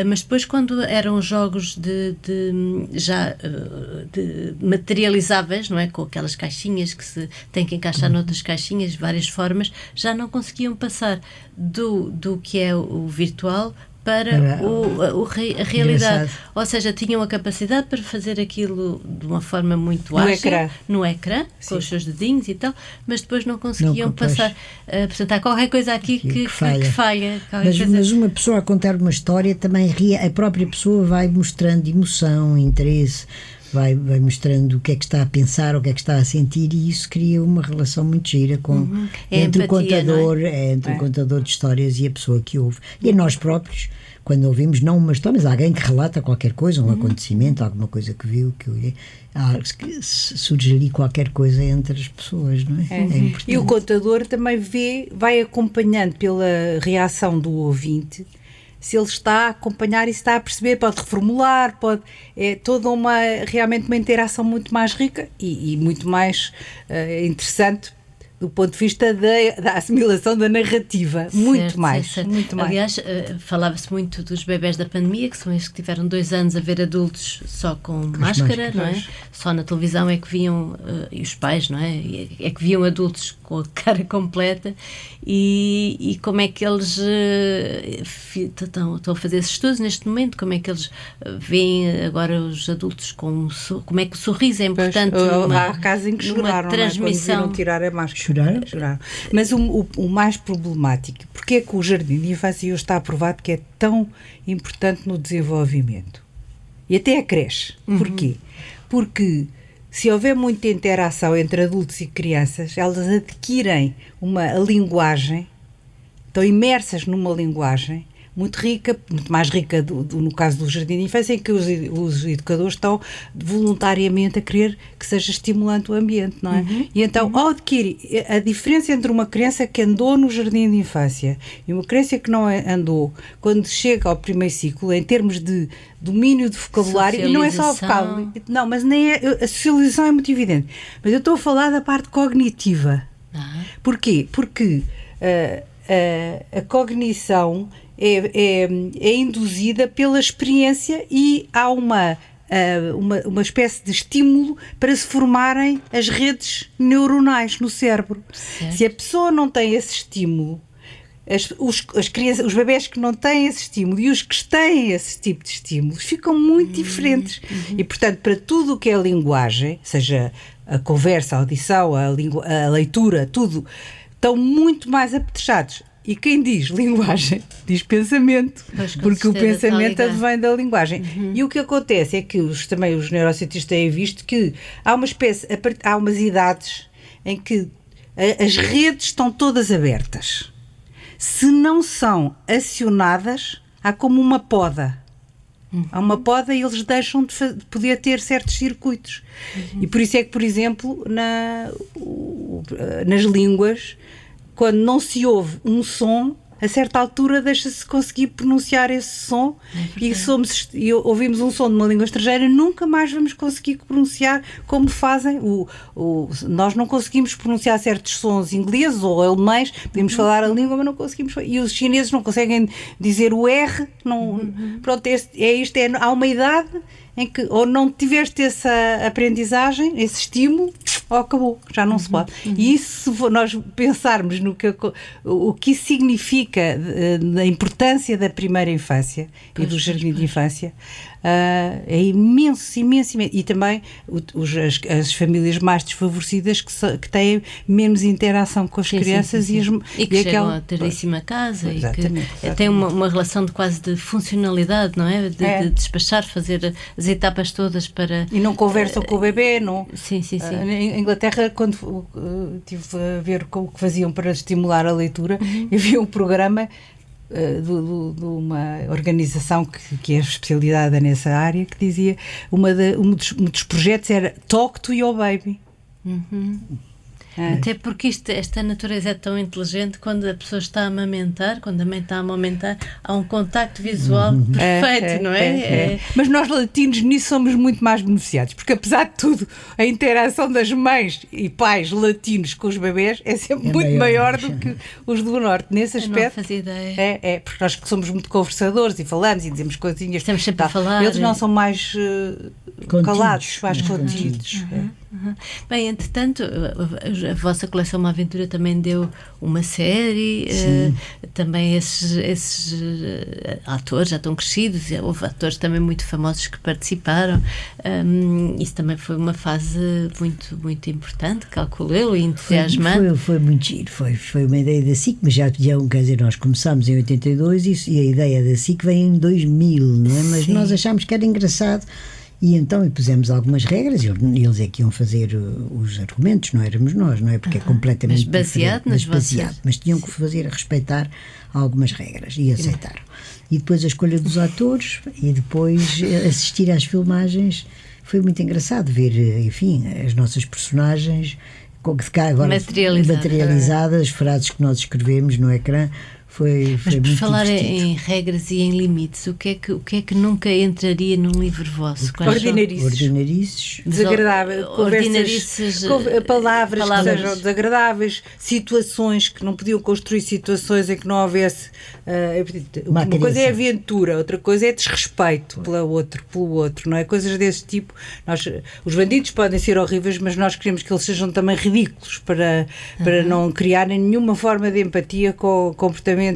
mas depois quando eram jogos já materializáveis, não é, com aquelas caixinhas que se tem que encaixar noutras caixinhas de várias formas, já não conseguiam passar do que é o virtual para a realidade. Ou seja, tinham a capacidade para fazer aquilo de uma forma muito ágil no ecrã, com os seus dedinhos e tal, mas depois não conseguiam passar. Portanto, há qualquer coisa aqui que falha. Mas uma pessoa a contar uma história também a própria pessoa vai mostrando emoção, interesse, vai mostrando o que é que está a pensar, o que é que está a sentir, e isso cria uma relação muito gira entre o contador, entre o contador de histórias e a pessoa que ouve. E a nós próprios, quando ouvimos, não uma história, mas alguém que relata qualquer coisa, um acontecimento, alguma coisa que viu, que olhei, surge ali qualquer coisa entre as pessoas, não é? É importante. E o contador também vai acompanhando pela reação do ouvinte, se ele está a acompanhar e se está a perceber, pode reformular, é toda realmente uma interação muito mais rica e muito mais interessante do ponto de vista da assimilação da narrativa, muito mais. Aliás, falava-se muito dos bebés da pandemia, que são estes que tiveram 2 anos a ver adultos só com máscara, não é? Só na televisão é que viam, e os pais, não é? É que viam adultos com a cara completa, e como é que eles estão a fazer esses estudos neste momento, como é que eles veem agora os adultos como é que o sorriso é importante há casos em que choraram, transmissão. Quando viram tirar a máscara. Choraram? Mas o mais problemático, porque é que o jardim de infância hoje está aprovado que é tão importante no desenvolvimento? E até a creche. Porquê? Porque se houver muita interação entre adultos e crianças, elas adquirem a linguagem, estão imersas numa linguagem muito rica, muito mais rica no caso do jardim de infância, em que os educadores estão voluntariamente a querer que seja estimulante o ambiente, não é? E então, ao adquirir a diferença entre uma criança que andou no jardim de infância e uma criança que não andou, quando chega ao primeiro ciclo, em termos de domínio de vocabulário, e não é só o vocabulário, não, mas nem a socialização é muito evidente, mas eu estou a falar da parte cognitiva. Porquê? Porque a cognição é induzida pela experiência e há uma espécie de estímulo para se formarem as redes neuronais no cérebro. Certo. Se a pessoa não tem esse estímulo, as crianças, os bebés que não têm esse estímulo e os que têm esse tipo de estímulos ficam muito diferentes. E, portanto, para tudo o que é linguagem, seja a conversa, a audição, a leitura, tudo, estão muito mais apetrechados. E quem diz linguagem, diz pensamento, porque o pensamento advém da linguagem. E o que acontece é que também os neurocientistas têm visto que há umas idades em que as redes estão todas abertas. Se não são acionadas, há como uma poda. Há uma poda e eles deixam de poder ter certos circuitos. E por isso é que, por exemplo, nas línguas, quando não se ouve um som, a certa altura deixa-se conseguir pronunciar esse som, e ouvimos um som de uma língua estrangeira, nunca mais vamos conseguir pronunciar como fazem. Nós não conseguimos pronunciar certos sons ingleses ou alemães, podemos falar a língua, mas não conseguimos. E os chineses não conseguem dizer o R. Pronto, há uma idade em que ou não tiveste essa aprendizagem, esse estímulo, ou acabou, já não se pode. E isso, se nós pensarmos o que isso significa, da importância da primeira infância e do jardim de infância, é imenso. E também as famílias mais desfavorecidas que têm menos interação com as crianças. E que chegam a teríssima casa. Exatamente. E que têm uma relação quase de funcionalidade, não é? De despachar, fazer as etapas todas para... E não conversam com o bebê, não? Sim. Em Inglaterra, quando estive a ver o que faziam para estimular a leitura, havia um programa de uma organização que é especializada nessa área, que dizia, um dos projetos era Talk to Your Baby. Até porque esta natureza é tão inteligente, quando a pessoa está a amamentar, quando a mãe está a amamentar, há um contacto visual perfeito, não é? Mas nós latinos nisso somos muito mais beneficiados, porque apesar de tudo, a interação das mães e pais latinos com os bebés é sempre muito maior do que os do Norte, nesse aspecto. Eu não fazia ideia. Porque nós que somos muito conversadores e falamos e dizemos coisinhas. Estamos sempre a falar. Eles não são mais calados, mais contidos. Bem, entretanto, a vossa coleção Uma Aventura também deu uma série, também esses atores já estão crescidos, houve atores também muito famosos que participaram. Isso também foi uma fase muito, muito importante, calculo eu, e entusiasmante. Foi muito giro, foi uma ideia da SIC, mas quer dizer, nós começámos em 82 e a ideia da SIC vem em 2000, não é? Mas nós achámos que era engraçado E então pusemos algumas regras, eles é que iam fazer os argumentos, não éramos nós, não é? Porque é completamente mas baseado diferente, nas baseado, vossas... mas tinham que fazer, respeitar algumas regras e aceitaram. E depois a escolha dos atores e depois assistir às filmagens. Foi muito engraçado ver, enfim, as nossas personagens agora materializadas, as frases que nós escrevemos no ecrã. Foi Mas por muito falar divertido. em regras e em limites, o que é que nunca entraria num livro vosso? Ordinarices. Desagradável, ordinarices, palavras que palavras. sejam desagradáveis, situações que não podiam construir situações em que não houvesse. Uma coisa é aventura, outra coisa é desrespeito pelo outro, não é? Coisas desse tipo. Os bandidos podem ser horríveis, mas nós queremos que eles sejam também ridículos para não criarem nenhuma forma de empatia com comportamentos.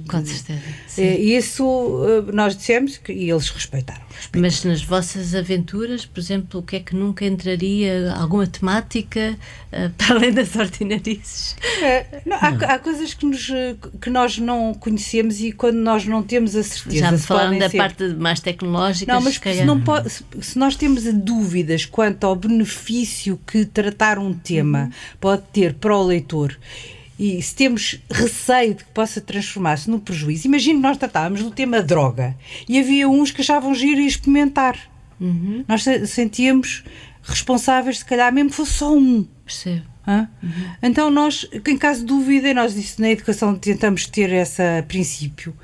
Com certeza. Isso nós dissemos e eles respeitaram. Mas nas vossas aventuras, por exemplo, o que é que nunca entraria? Alguma temática para além das ordinarices? Há coisas que nós não conhecemos e quando nós não temos a certeza. Já me falaram da parte mais tecnológica. Não, mas se nós temos dúvidas quanto ao benefício que tratar um tema pode ter para o leitor, e se temos receio de que possa transformar-se num prejuízo, imagino que nós tratávamos do tema droga e havia uns que achavam giro e experimentar. Nós sentíamos responsáveis, se calhar mesmo que fosse só um. Percebo. Então nós, em caso de dúvida, nós isso na educação tentamos ter esse princípio.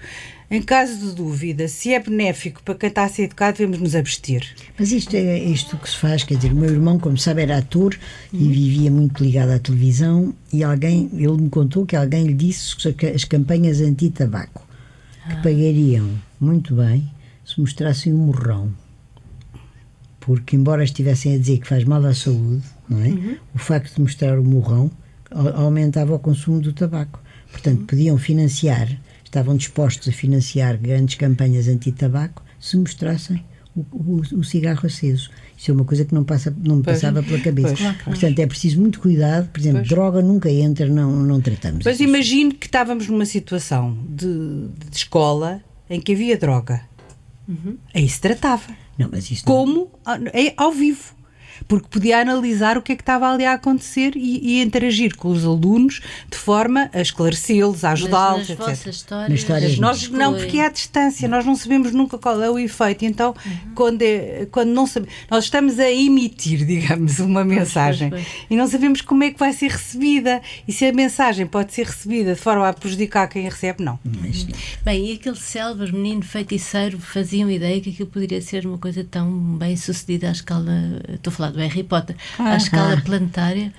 Em caso de dúvida, se é benéfico para quem está a ser educado, devemos nos abster. Mas isto é isto que se faz, quer dizer, o meu irmão, como sabe, era ator e vivia muito ligado à televisão e ele me contou que alguém lhe disse que as campanhas anti-tabaco que pagariam muito bem se mostrassem um morrão. Porque, embora estivessem a dizer que faz mal à saúde, não é? O facto de mostrar o morrão aumentava o consumo do tabaco. Portanto, podiam financiar, estavam dispostos a financiar grandes campanhas anti-tabaco se mostrassem o cigarro aceso. Isso é uma coisa que não me passava pela cabeça. Portanto, é preciso muito cuidado. Por exemplo, droga nunca entra, não tratamos. Mas imagine que estávamos numa situação de escola em que havia droga. Aí se tratava. Não, mas isso como ao vivo. Porque podia analisar o que é que estava ali a acontecer e interagir com os alunos de forma a esclarecê-los, a ajudá-los, etc. Nas histórias nós não, porque é à distância, nós não sabemos nunca qual é o efeito. Então, quando não sabemos, nós estamos a emitir, digamos, uma mensagem e não sabemos como é que vai ser recebida. E se a mensagem pode ser recebida de forma a prejudicar quem a recebe, não. Bem, e aquele célebre menino feiticeiro, faziam ideia que aquilo poderia ser uma coisa tão bem sucedida à escala, estou a falar do Harry Potter, à escala planetária.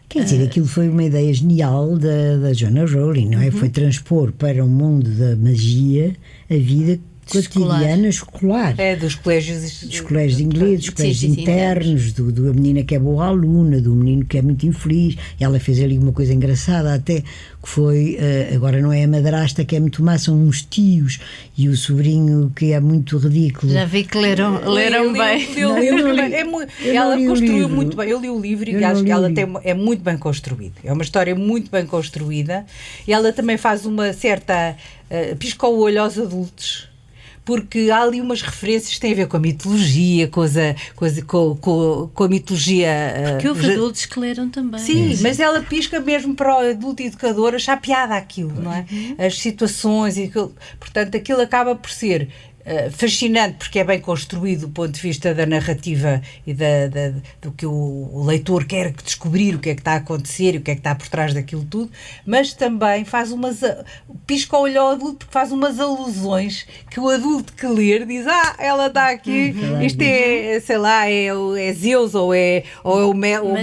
Quer dizer, aquilo foi uma ideia genial da Joanna Rowling, não é? Foi transpor para o mundo da magia a vida cotidiana escolar. Dos colégios ingleses, dos colégios internos, da menina que é boa aluna, do menino que é muito infeliz. E ela fez ali uma coisa engraçada, até que foi, agora não é a madrasta que é muito má, são uns tios, e o sobrinho que é muito ridículo. Já vi que leram bem. Ela construiu muito bem. Eu li o livro e acho que ela é muito bem construída. É uma história muito bem construída. E ela também faz uma certa pisca o olho aos adultos, porque há ali umas referências que têm a ver com a mitologia, com a mitologia... Porque houve adultos que leram também. Sim, mas ela pisca mesmo para o adulto educador achar piada aquilo, não é? As situações, portanto, aquilo acaba por ser fascinante porque é bem construído do ponto de vista da narrativa e do que o leitor quer descobrir, o que é que está a acontecer e o que é que está por trás daquilo tudo, mas também faz pisca o olho ao adulto porque faz umas alusões que o adulto que ler diz, ela está aqui, isto é, sei lá, é Zeus ou é o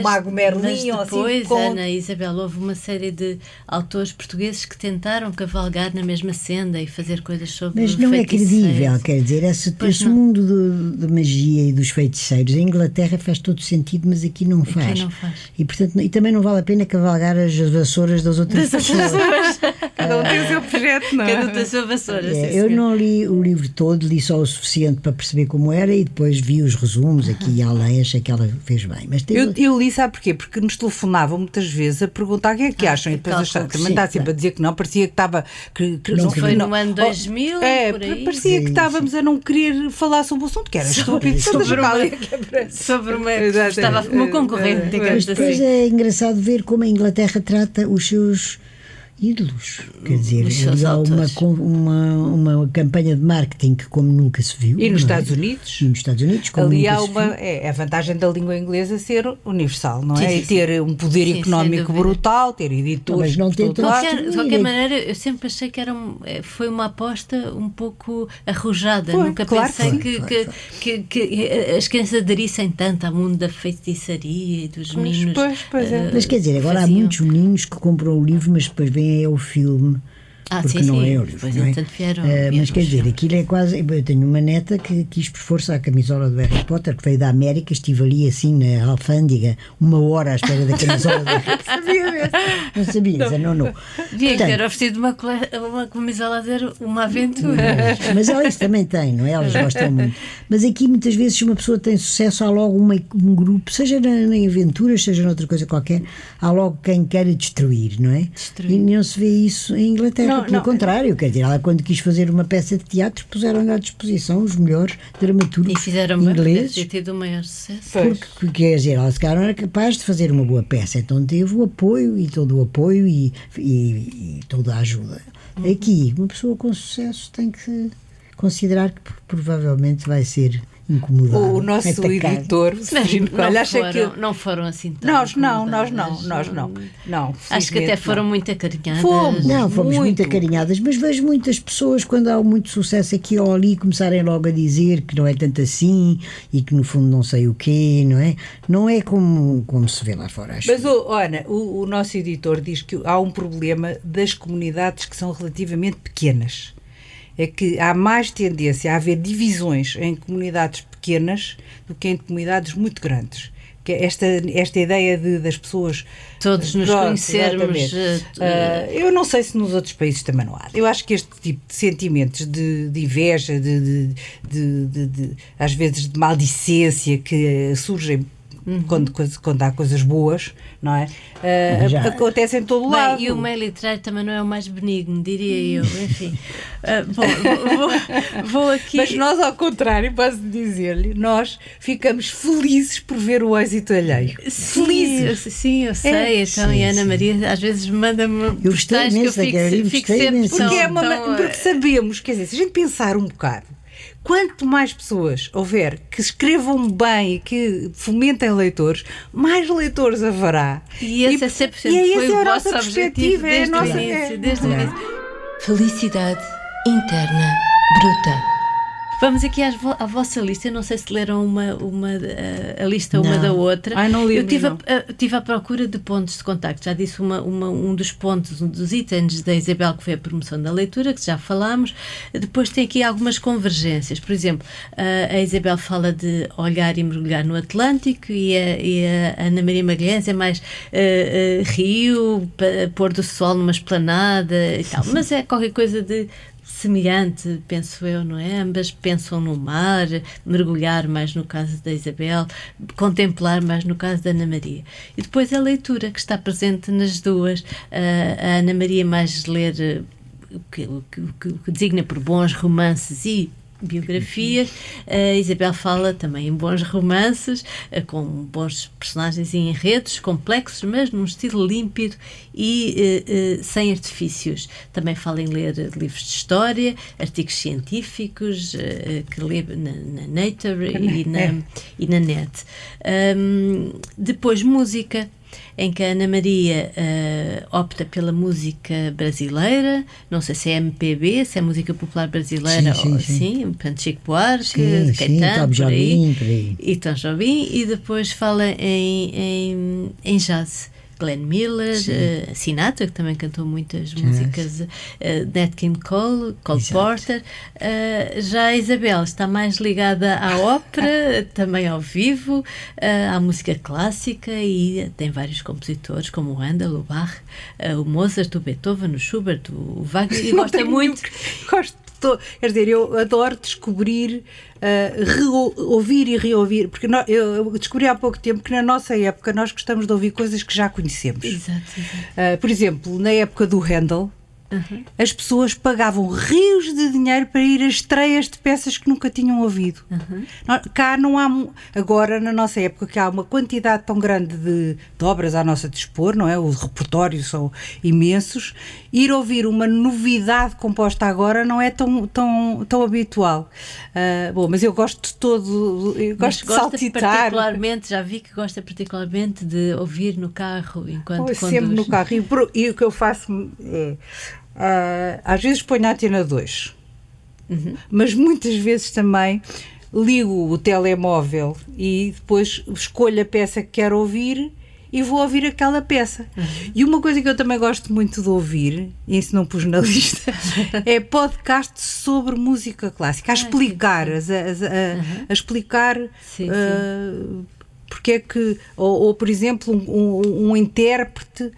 mago Merlin. Mas depois, Ana Isabel, houve uma série de autores portugueses que tentaram cavalgar na mesma senda e fazer coisas sobre mas não é credível. Quer dizer, esse mundo da magia e dos feiticeiros, em Inglaterra faz todo sentido, mas aqui não faz. Não faz. E, portanto, e também não vale a pena cavalgar as vassouras das outras pessoas. Cada um tem o seu projeto, não é? Cada um tem a sua vassoura. sim, Eu senhor. não li o livro todo, li só o suficiente para perceber como era e depois vi os resumos aqui e além, achei que ela fez bem. Mas teve... Eu li, sabe porquê? Porque nos telefonavam muitas vezes a perguntar o que é que acham e depois acharam, também sim, está sempre claro. a dizer que não, parecia que estava... Que Não Foi não. no ano 2000, por aí. parecia que estávamos a não querer falar sobre o assunto, que era estúpido. Sobre uma que estava como concorrente, Mas digamos depois assim. é engraçado ver como a Inglaterra trata os seus ídolos. Quer dizer, Os seus há autores. uma campanha de marketing que como nunca se viu. E nos não é? Estados Unidos? E nos Estados Unidos, como Ali nunca há se uma. viu. É a vantagem da língua inglesa ser universal, não Sim, é? sim, E ter um poder Sim, sem económico dúvida. brutal, ter editores. Mas não por tem todo todo lado. De qualquer maneira, eu sempre achei que foi uma aposta um pouco arrojada. Foi, Nunca claro, pensei foi. que as crianças aderissem tanto ao mundo da feitiçaria e dos meninos. Pois é. Mas quer dizer, agora há faziam. muitos meninos que compram o livro, mas depois vêm o filme. Porque sim, não sim. é o livro, Depois, não é? entretanto, vieram Mas quer os dizer, filmes. aquilo é quase. Eu tenho uma neta que quis por força a camisola do Harry Potter, que veio da América, estive ali assim na alfândega, 1 hora à espera da camisola do Harry Potter. Sabia mesmo? Não sabias? Não. Devia Portanto, ter oferecido uma camisola a dizer uma aventura. Mas elas também têm, não é? Elas gostam muito. Mas aqui muitas vezes se uma pessoa tem sucesso, há logo um grupo, seja em aventuras, seja noutra coisa qualquer, há logo quem queira destruir, não é? Destruir. E não se vê isso em Inglaterra, Não, pelo não. contrário, quer dizer, ela quando quis fazer uma peça de teatro puseram-lhe à disposição os melhores dramaturgos E fizeram bem, deve ingleses. ter tido o maior sucesso. Pois. Porque, quer dizer, ela se calhar não era capaz de fazer uma boa peça, então teve o apoio e todo o apoio e toda a ajuda. Aqui, uma pessoa com sucesso tem que considerar que provavelmente vai ser incomodada. O nosso atacada. editor, o Severino Coelho, acha que. Não foram assim tão Nós não. Acho que até felizmente foram não. muito acarinhadas. Fomos. Não, fomos muito Muito. acarinhadas, mas vejo muitas pessoas, quando há muito sucesso aqui ou ali, começarem logo a dizer que não é tanto assim e que no fundo não sei o quê, não é? Não é como se vê lá fora, acho. Mas, Ana, o nosso editor diz que há um problema das comunidades que são relativamente pequenas. É que há mais tendência a haver divisões em comunidades pequenas do que em comunidades muito grandes. Que é esta ideia das pessoas... Todos nos Pronto, conhecermos. exatamente. Eu não sei se nos outros países também não há. Eu acho que este tipo de sentimentos de inveja, às vezes de maldicência que surgem quando há coisas boas, não é? Acontece em todo o lado. Bem, e o meio literário também não é o mais benigno, diria eu. Enfim. Bom, vou aqui. Mas nós, ao contrário, posso dizer-lhe, nós ficamos felizes por ver o êxito alheio. Felizes. Sim, eu sei. Então, e a Ana Maria às vezes manda-me Eu gostei postais que eu imenso daquele livro, fico gostei sempre imenso. Porque sabemos, quer dizer, se a gente pensar um bocado, quanto mais pessoas houver que escrevam bem e que fomentem leitores, mais leitores haverá. E esse é sempre e esse foi é o a vosso nossa objetivo perspectiva, é a desde o nossa- início. é. Desde o início. Felicidade interna bruta. Vamos aqui à vossa lista. Eu não sei se leram a lista uma Não. da outra. Ai, não li, Eu não. tive à procura de pontos de contacto. Já disse um dos pontos, um dos itens da Isabel, que foi a promoção da leitura, que já falámos. Depois tem aqui algumas convergências. Por exemplo, a Isabel fala de olhar e mergulhar no Atlântico e a Ana Maria Magalhães é mais rio, pôr do sol numa esplanada e tal. Mas é qualquer coisa de semelhante, penso eu, não é? Ambas pensam no mar, mergulhar mais no caso da Isabel, contemplar mais no caso da Ana Maria. E depois a leitura, que está presente nas duas. A Ana Maria mais ler o que designa por bons romances e biografias. A Isabel fala também em bons romances, com bons personagens e enredos complexos, mas num estilo límpido e sem artifícios. Também fala em ler livros de história, artigos científicos que lê na Nature e na Net. Depois música, em que a Ana Maria opta pela música brasileira, não sei se é MPB, se é música popular brasileira Sim, ou sim. assim, portanto, Chico Buarque, Sim, Caetano, Tom por aí, Jobim, por aí. e Tom Jobim, e depois fala em jazz, Glenn Miller, Sinatra, que também cantou muitas músicas, Nat King Cole, Cole Porter. Já a Isabel está mais ligada à ópera, também ao vivo, à música clássica, e tem vários compositores, como o Handel, o Bach, o Mozart, o Beethoven, o Schubert, o Wagner, e gosta muito. Quer dizer, eu adoro descobrir, ouvir e reouvir, porque eu descobri há pouco tempo que na nossa época nós gostamos de ouvir coisas que já conhecemos. Exato. Por exemplo, na época do Handel, as pessoas pagavam rios de dinheiro para ir a estreias de peças que nunca tinham ouvido. Cá não há, agora na nossa época, que há uma quantidade tão grande de obras à nossa dispor, não é? Os repertórios são imensos. Ir ouvir uma novidade composta agora não é tão habitual. Bom, mas eu gosto de todo, eu gosto de saltitar. Particularmente, já vi que gosta particularmente de ouvir no carro enquanto conduz. Sempre no carro. E o que eu faço é, às vezes ponho a Antena 2, mas muitas vezes também ligo o telemóvel e depois escolho a peça que quero ouvir e vou ouvir aquela peça. E uma coisa que eu também gosto muito de ouvir, e isso não pus na lista, é podcasts sobre música clássica, a explicar, a explicar porque é que, ou por exemplo, um intérprete,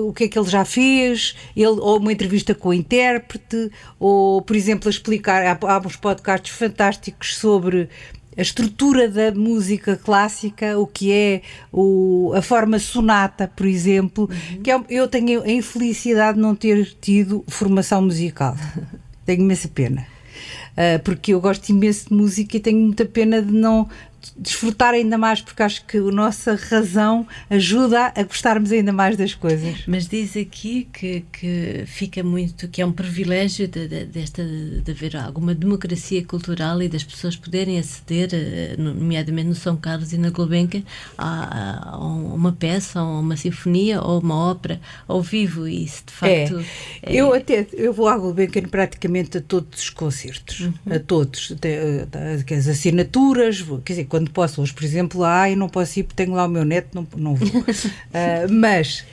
o que é que ele já fez, ou uma entrevista com o intérprete, ou, por exemplo, a explicar, há uns podcasts fantásticos sobre a estrutura da música clássica, o que é a forma sonata, por exemplo, que eu tenho a infelicidade de não ter tido formação musical. Tenho imensa pena. Porque eu gosto imenso de música e tenho muita pena de não desfrutar ainda mais, porque acho que a nossa razão ajuda a gostarmos ainda mais das coisas. Mas diz aqui que fica muito, que é um privilégio de haver alguma democracia cultural e das pessoas poderem aceder, nomeadamente no São Carlos e na Gulbenkian, a uma peça, a uma sinfonia ou uma ópera ao vivo, e isso de facto... Eu vou à Gulbenkian praticamente a todos os concertos, a todos, as assinaturas, quer dizer, quando posso, hoje, por exemplo, eu não posso ir porque tenho lá o meu neto, não vou. Mas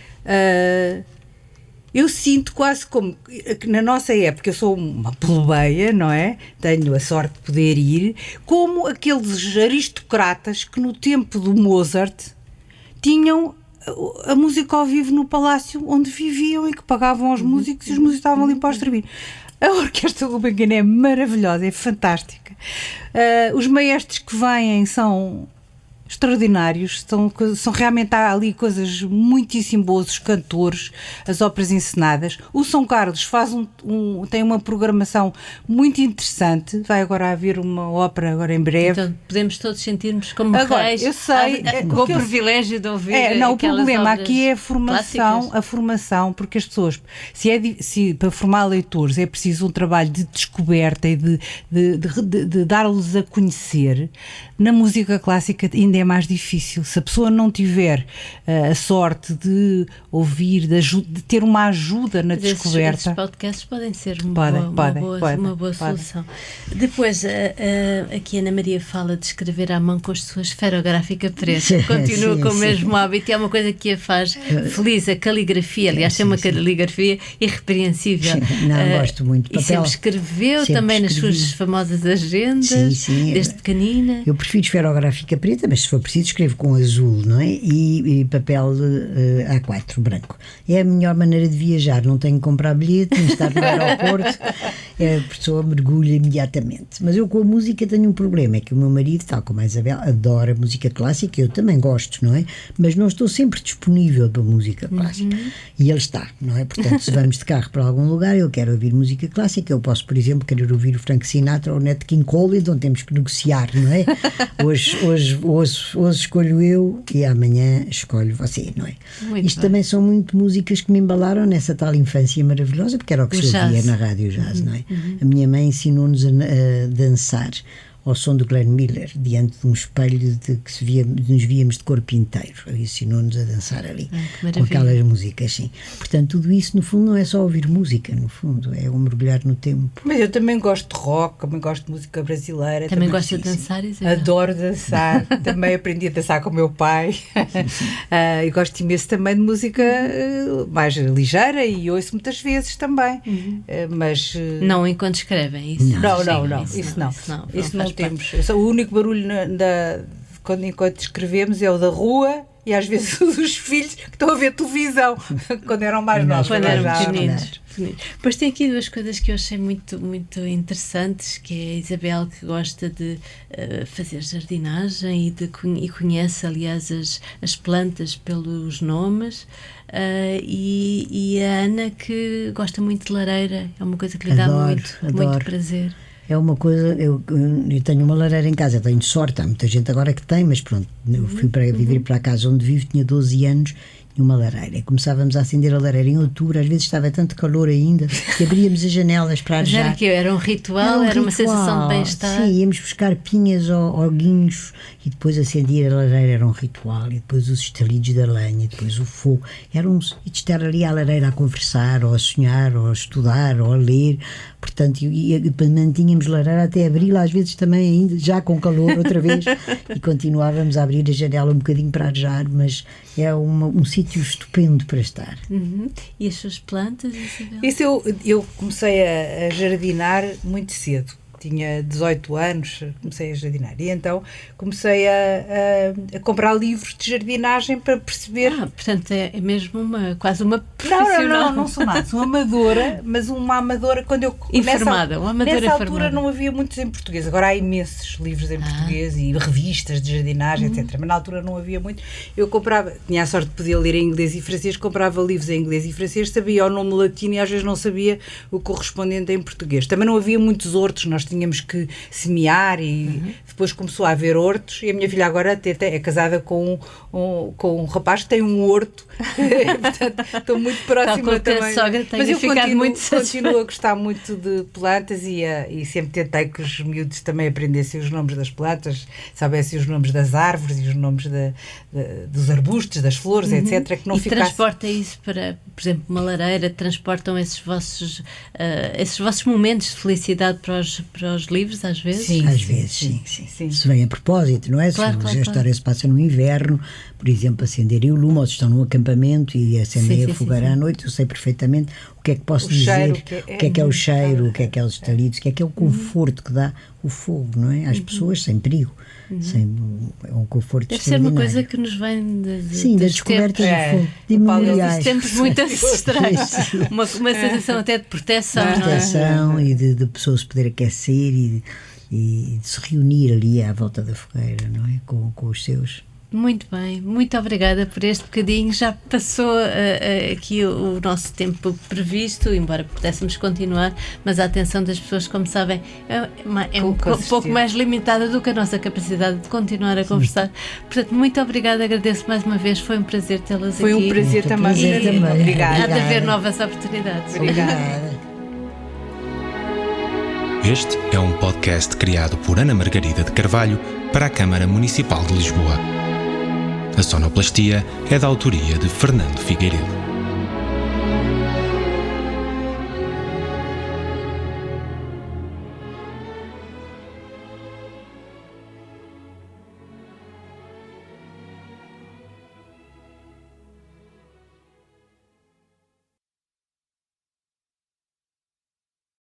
eu sinto quase como que na nossa época, eu sou uma plebeia, não é? Tenho a sorte de poder ir, como aqueles aristocratas que no tempo do Mozart tinham a música ao vivo no palácio onde viviam e que pagavam aos músicos, e os músicos estavam ali para servir. A Orquestra Gulbenkian é maravilhosa, é fantástica. Os maestros que vêm são extraordinários, são realmente, há ali coisas muitíssimo boas, os cantores, as óperas encenadas. O São Carlos faz tem uma programação muito interessante, vai agora haver uma ópera agora em breve. Então podemos todos sentir-nos como reis, eu sei, com o privilégio de ouvir não, o problema aqui é a formação, porque as pessoas, se para formar leitores é preciso um trabalho de descoberta e de dar-los a conhecer. Na música clássica ainda é mais difícil. Se a pessoa não tiver a sorte de ouvir, de ter uma ajuda na descoberta... Esses podcasts podem ser uma boa solução. Depois, aqui a Ana Maria fala de escrever à mão com a sua esferográfica preta. Continua com o mesmo hábito, e é uma coisa que a faz feliz, a caligrafia. Aliás, é uma caligrafia irrepreensível. Gosto muito. E sempre escreveu também nas suas famosas agendas, desde pequenina. Eu prefiro esferográfica preta, mas se for preciso escrevo com azul, não é? E papel A4 branco. É a melhor maneira de viajar, não tenho que comprar bilhete, nem estar no aeroporto, a pessoa mergulha imediatamente. Mas eu com a música tenho um problema, é que o meu marido, tal como a Isabel, adora música clássica, eu também gosto, não é? Mas não estou sempre disponível para música clássica. E ele está, não é? Portanto, se vamos de carro para algum lugar, ele quer ouvir música clássica, eu posso, por exemplo, querer ouvir o Frank Sinatra ou o Nat King Cole, então temos que negociar, não é? Hoje escolho eu e amanhã escolho você, não é? Isto também são muito músicas que me embalaram nessa tal infância maravilhosa, porque era o que se ouvia na rádio jazz, não é? A minha mãe ensinou-nos a dançar ao som do Glenn Miller, diante de um espelho de que nos víamos de corpo inteiro. Ele ensinou-nos a dançar ali, com aquelas músicas, sim. Portanto, tudo isso, no fundo, não é só ouvir música, no fundo, é um mergulhar no tempo. Mas eu também gosto de rock, também gosto de música brasileira. Também gosto de dançar, Isabel? Adoro dançar, também aprendi a dançar com o meu pai. E gosto imenso também de música mais ligeira e ouço muitas vezes também. Mas não enquanto escrevem, isso? Isso não temos. O único barulho enquanto escrevemos é o da rua e às vezes os filhos que estão a ver televisão quando eram mais novos. Quando eram pequeninos. Depois tem aqui duas coisas que eu achei muito, muito interessantes, que é a Isabel, que gosta de fazer jardinagem e conhece, aliás, as plantas pelos nomes, e a Ana, que gosta muito de lareira, é uma coisa que lhe dá muito prazer. É uma coisa, eu tenho uma lareira em casa, tenho sorte, há muita gente agora que tem, mas pronto, eu fui para viver para a casa onde vivo, tinha 12 anos, e uma lareira, e começávamos a acender a lareira em outubro, às vezes estava tanto calor ainda, que abríamos as janelas para arejar. Mas era um ritual, era uma sensação de bem-estar. Sim, íamos buscar pinhas ou guinhos, e depois acendia a lareira, era um ritual, e depois os estalidos da lenha, e depois o fogo, e de estar ali à lareira a conversar, ou a sonhar, ou a estudar, ou a ler, portanto, e mantínhamos lareira até abril, às vezes também ainda, já com calor outra vez, e continuávamos a abrir a janela um bocadinho para arejar, mas é um sítio estupendo para estar. E as suas plantas, Isabel? Isso eu comecei a jardinar muito cedo. Tinha 18 anos, comecei a jardinar. E então comecei a comprar livros de jardinagem para perceber... portanto é mesmo quase uma profissional. Não sou nada. Sou amadora, mas uma amadora quando eu... Informada, uma amadora nessa altura informada. não havia muitos em português. Agora há imensos livros em português e revistas de jardinagem, etc. Mas na altura não havia muito. Eu comprava, tinha a sorte de poder ler em inglês e francês, comprava livros em inglês e francês, sabia o nome latino e às vezes não sabia o correspondente em português. Também não havia muitos hortos, nós tínhamos que semear e depois começou a haver hortos e a minha filha agora até é casada com um rapaz que tem um horto. Portanto, estou muito próxima também. Mas eu continuo a gostar muito de plantas e sempre tentei que os miúdos também aprendessem os nomes das plantas, soubessem os nomes das árvores e os nomes dos arbustos, das flores, etc. Que não e ficasse... transporta isso para, por exemplo, uma lareira, transportam esses vossos momentos de felicidade para os livros, às vezes? Sim, às vezes, sim. Se vem a propósito, não é? Claro, se a história se passa no inverno, por exemplo, acenderem o lume, ou se estão num acampamento e acendem a fogueira à noite, eu sei perfeitamente o que é que posso dizer, o que é o cheiro, o que é os estalidos, o que é o conforto que dá o fogo, não é? Às pessoas, sem perigo. É um conforto Deve ser uma coisa que nos vem da descoberta do fogo, de memoriais. Dos tempos muito ancestrais. Uma sensação até de proteção, não é? E de pessoas poder aquecer e de se reunir ali à volta da fogueira, não é? Com os seus. Muito bem, muito obrigada por este bocadinho. Já passou aqui o nosso tempo previsto, embora pudéssemos continuar, mas a atenção das pessoas, como sabem, é um pouco mais limitada do que a nossa capacidade de continuar a conversar. Portanto, muito obrigada, agradeço mais uma vez, foi um prazer tê-las aqui. Foi um prazer também. Obrigada. Há de haver novas oportunidades. Obrigada. Este é um podcast criado por Ana Margarida de Carvalho para a Câmara Municipal de Lisboa. A sonoplastia é da autoria de Fernando Figueiredo.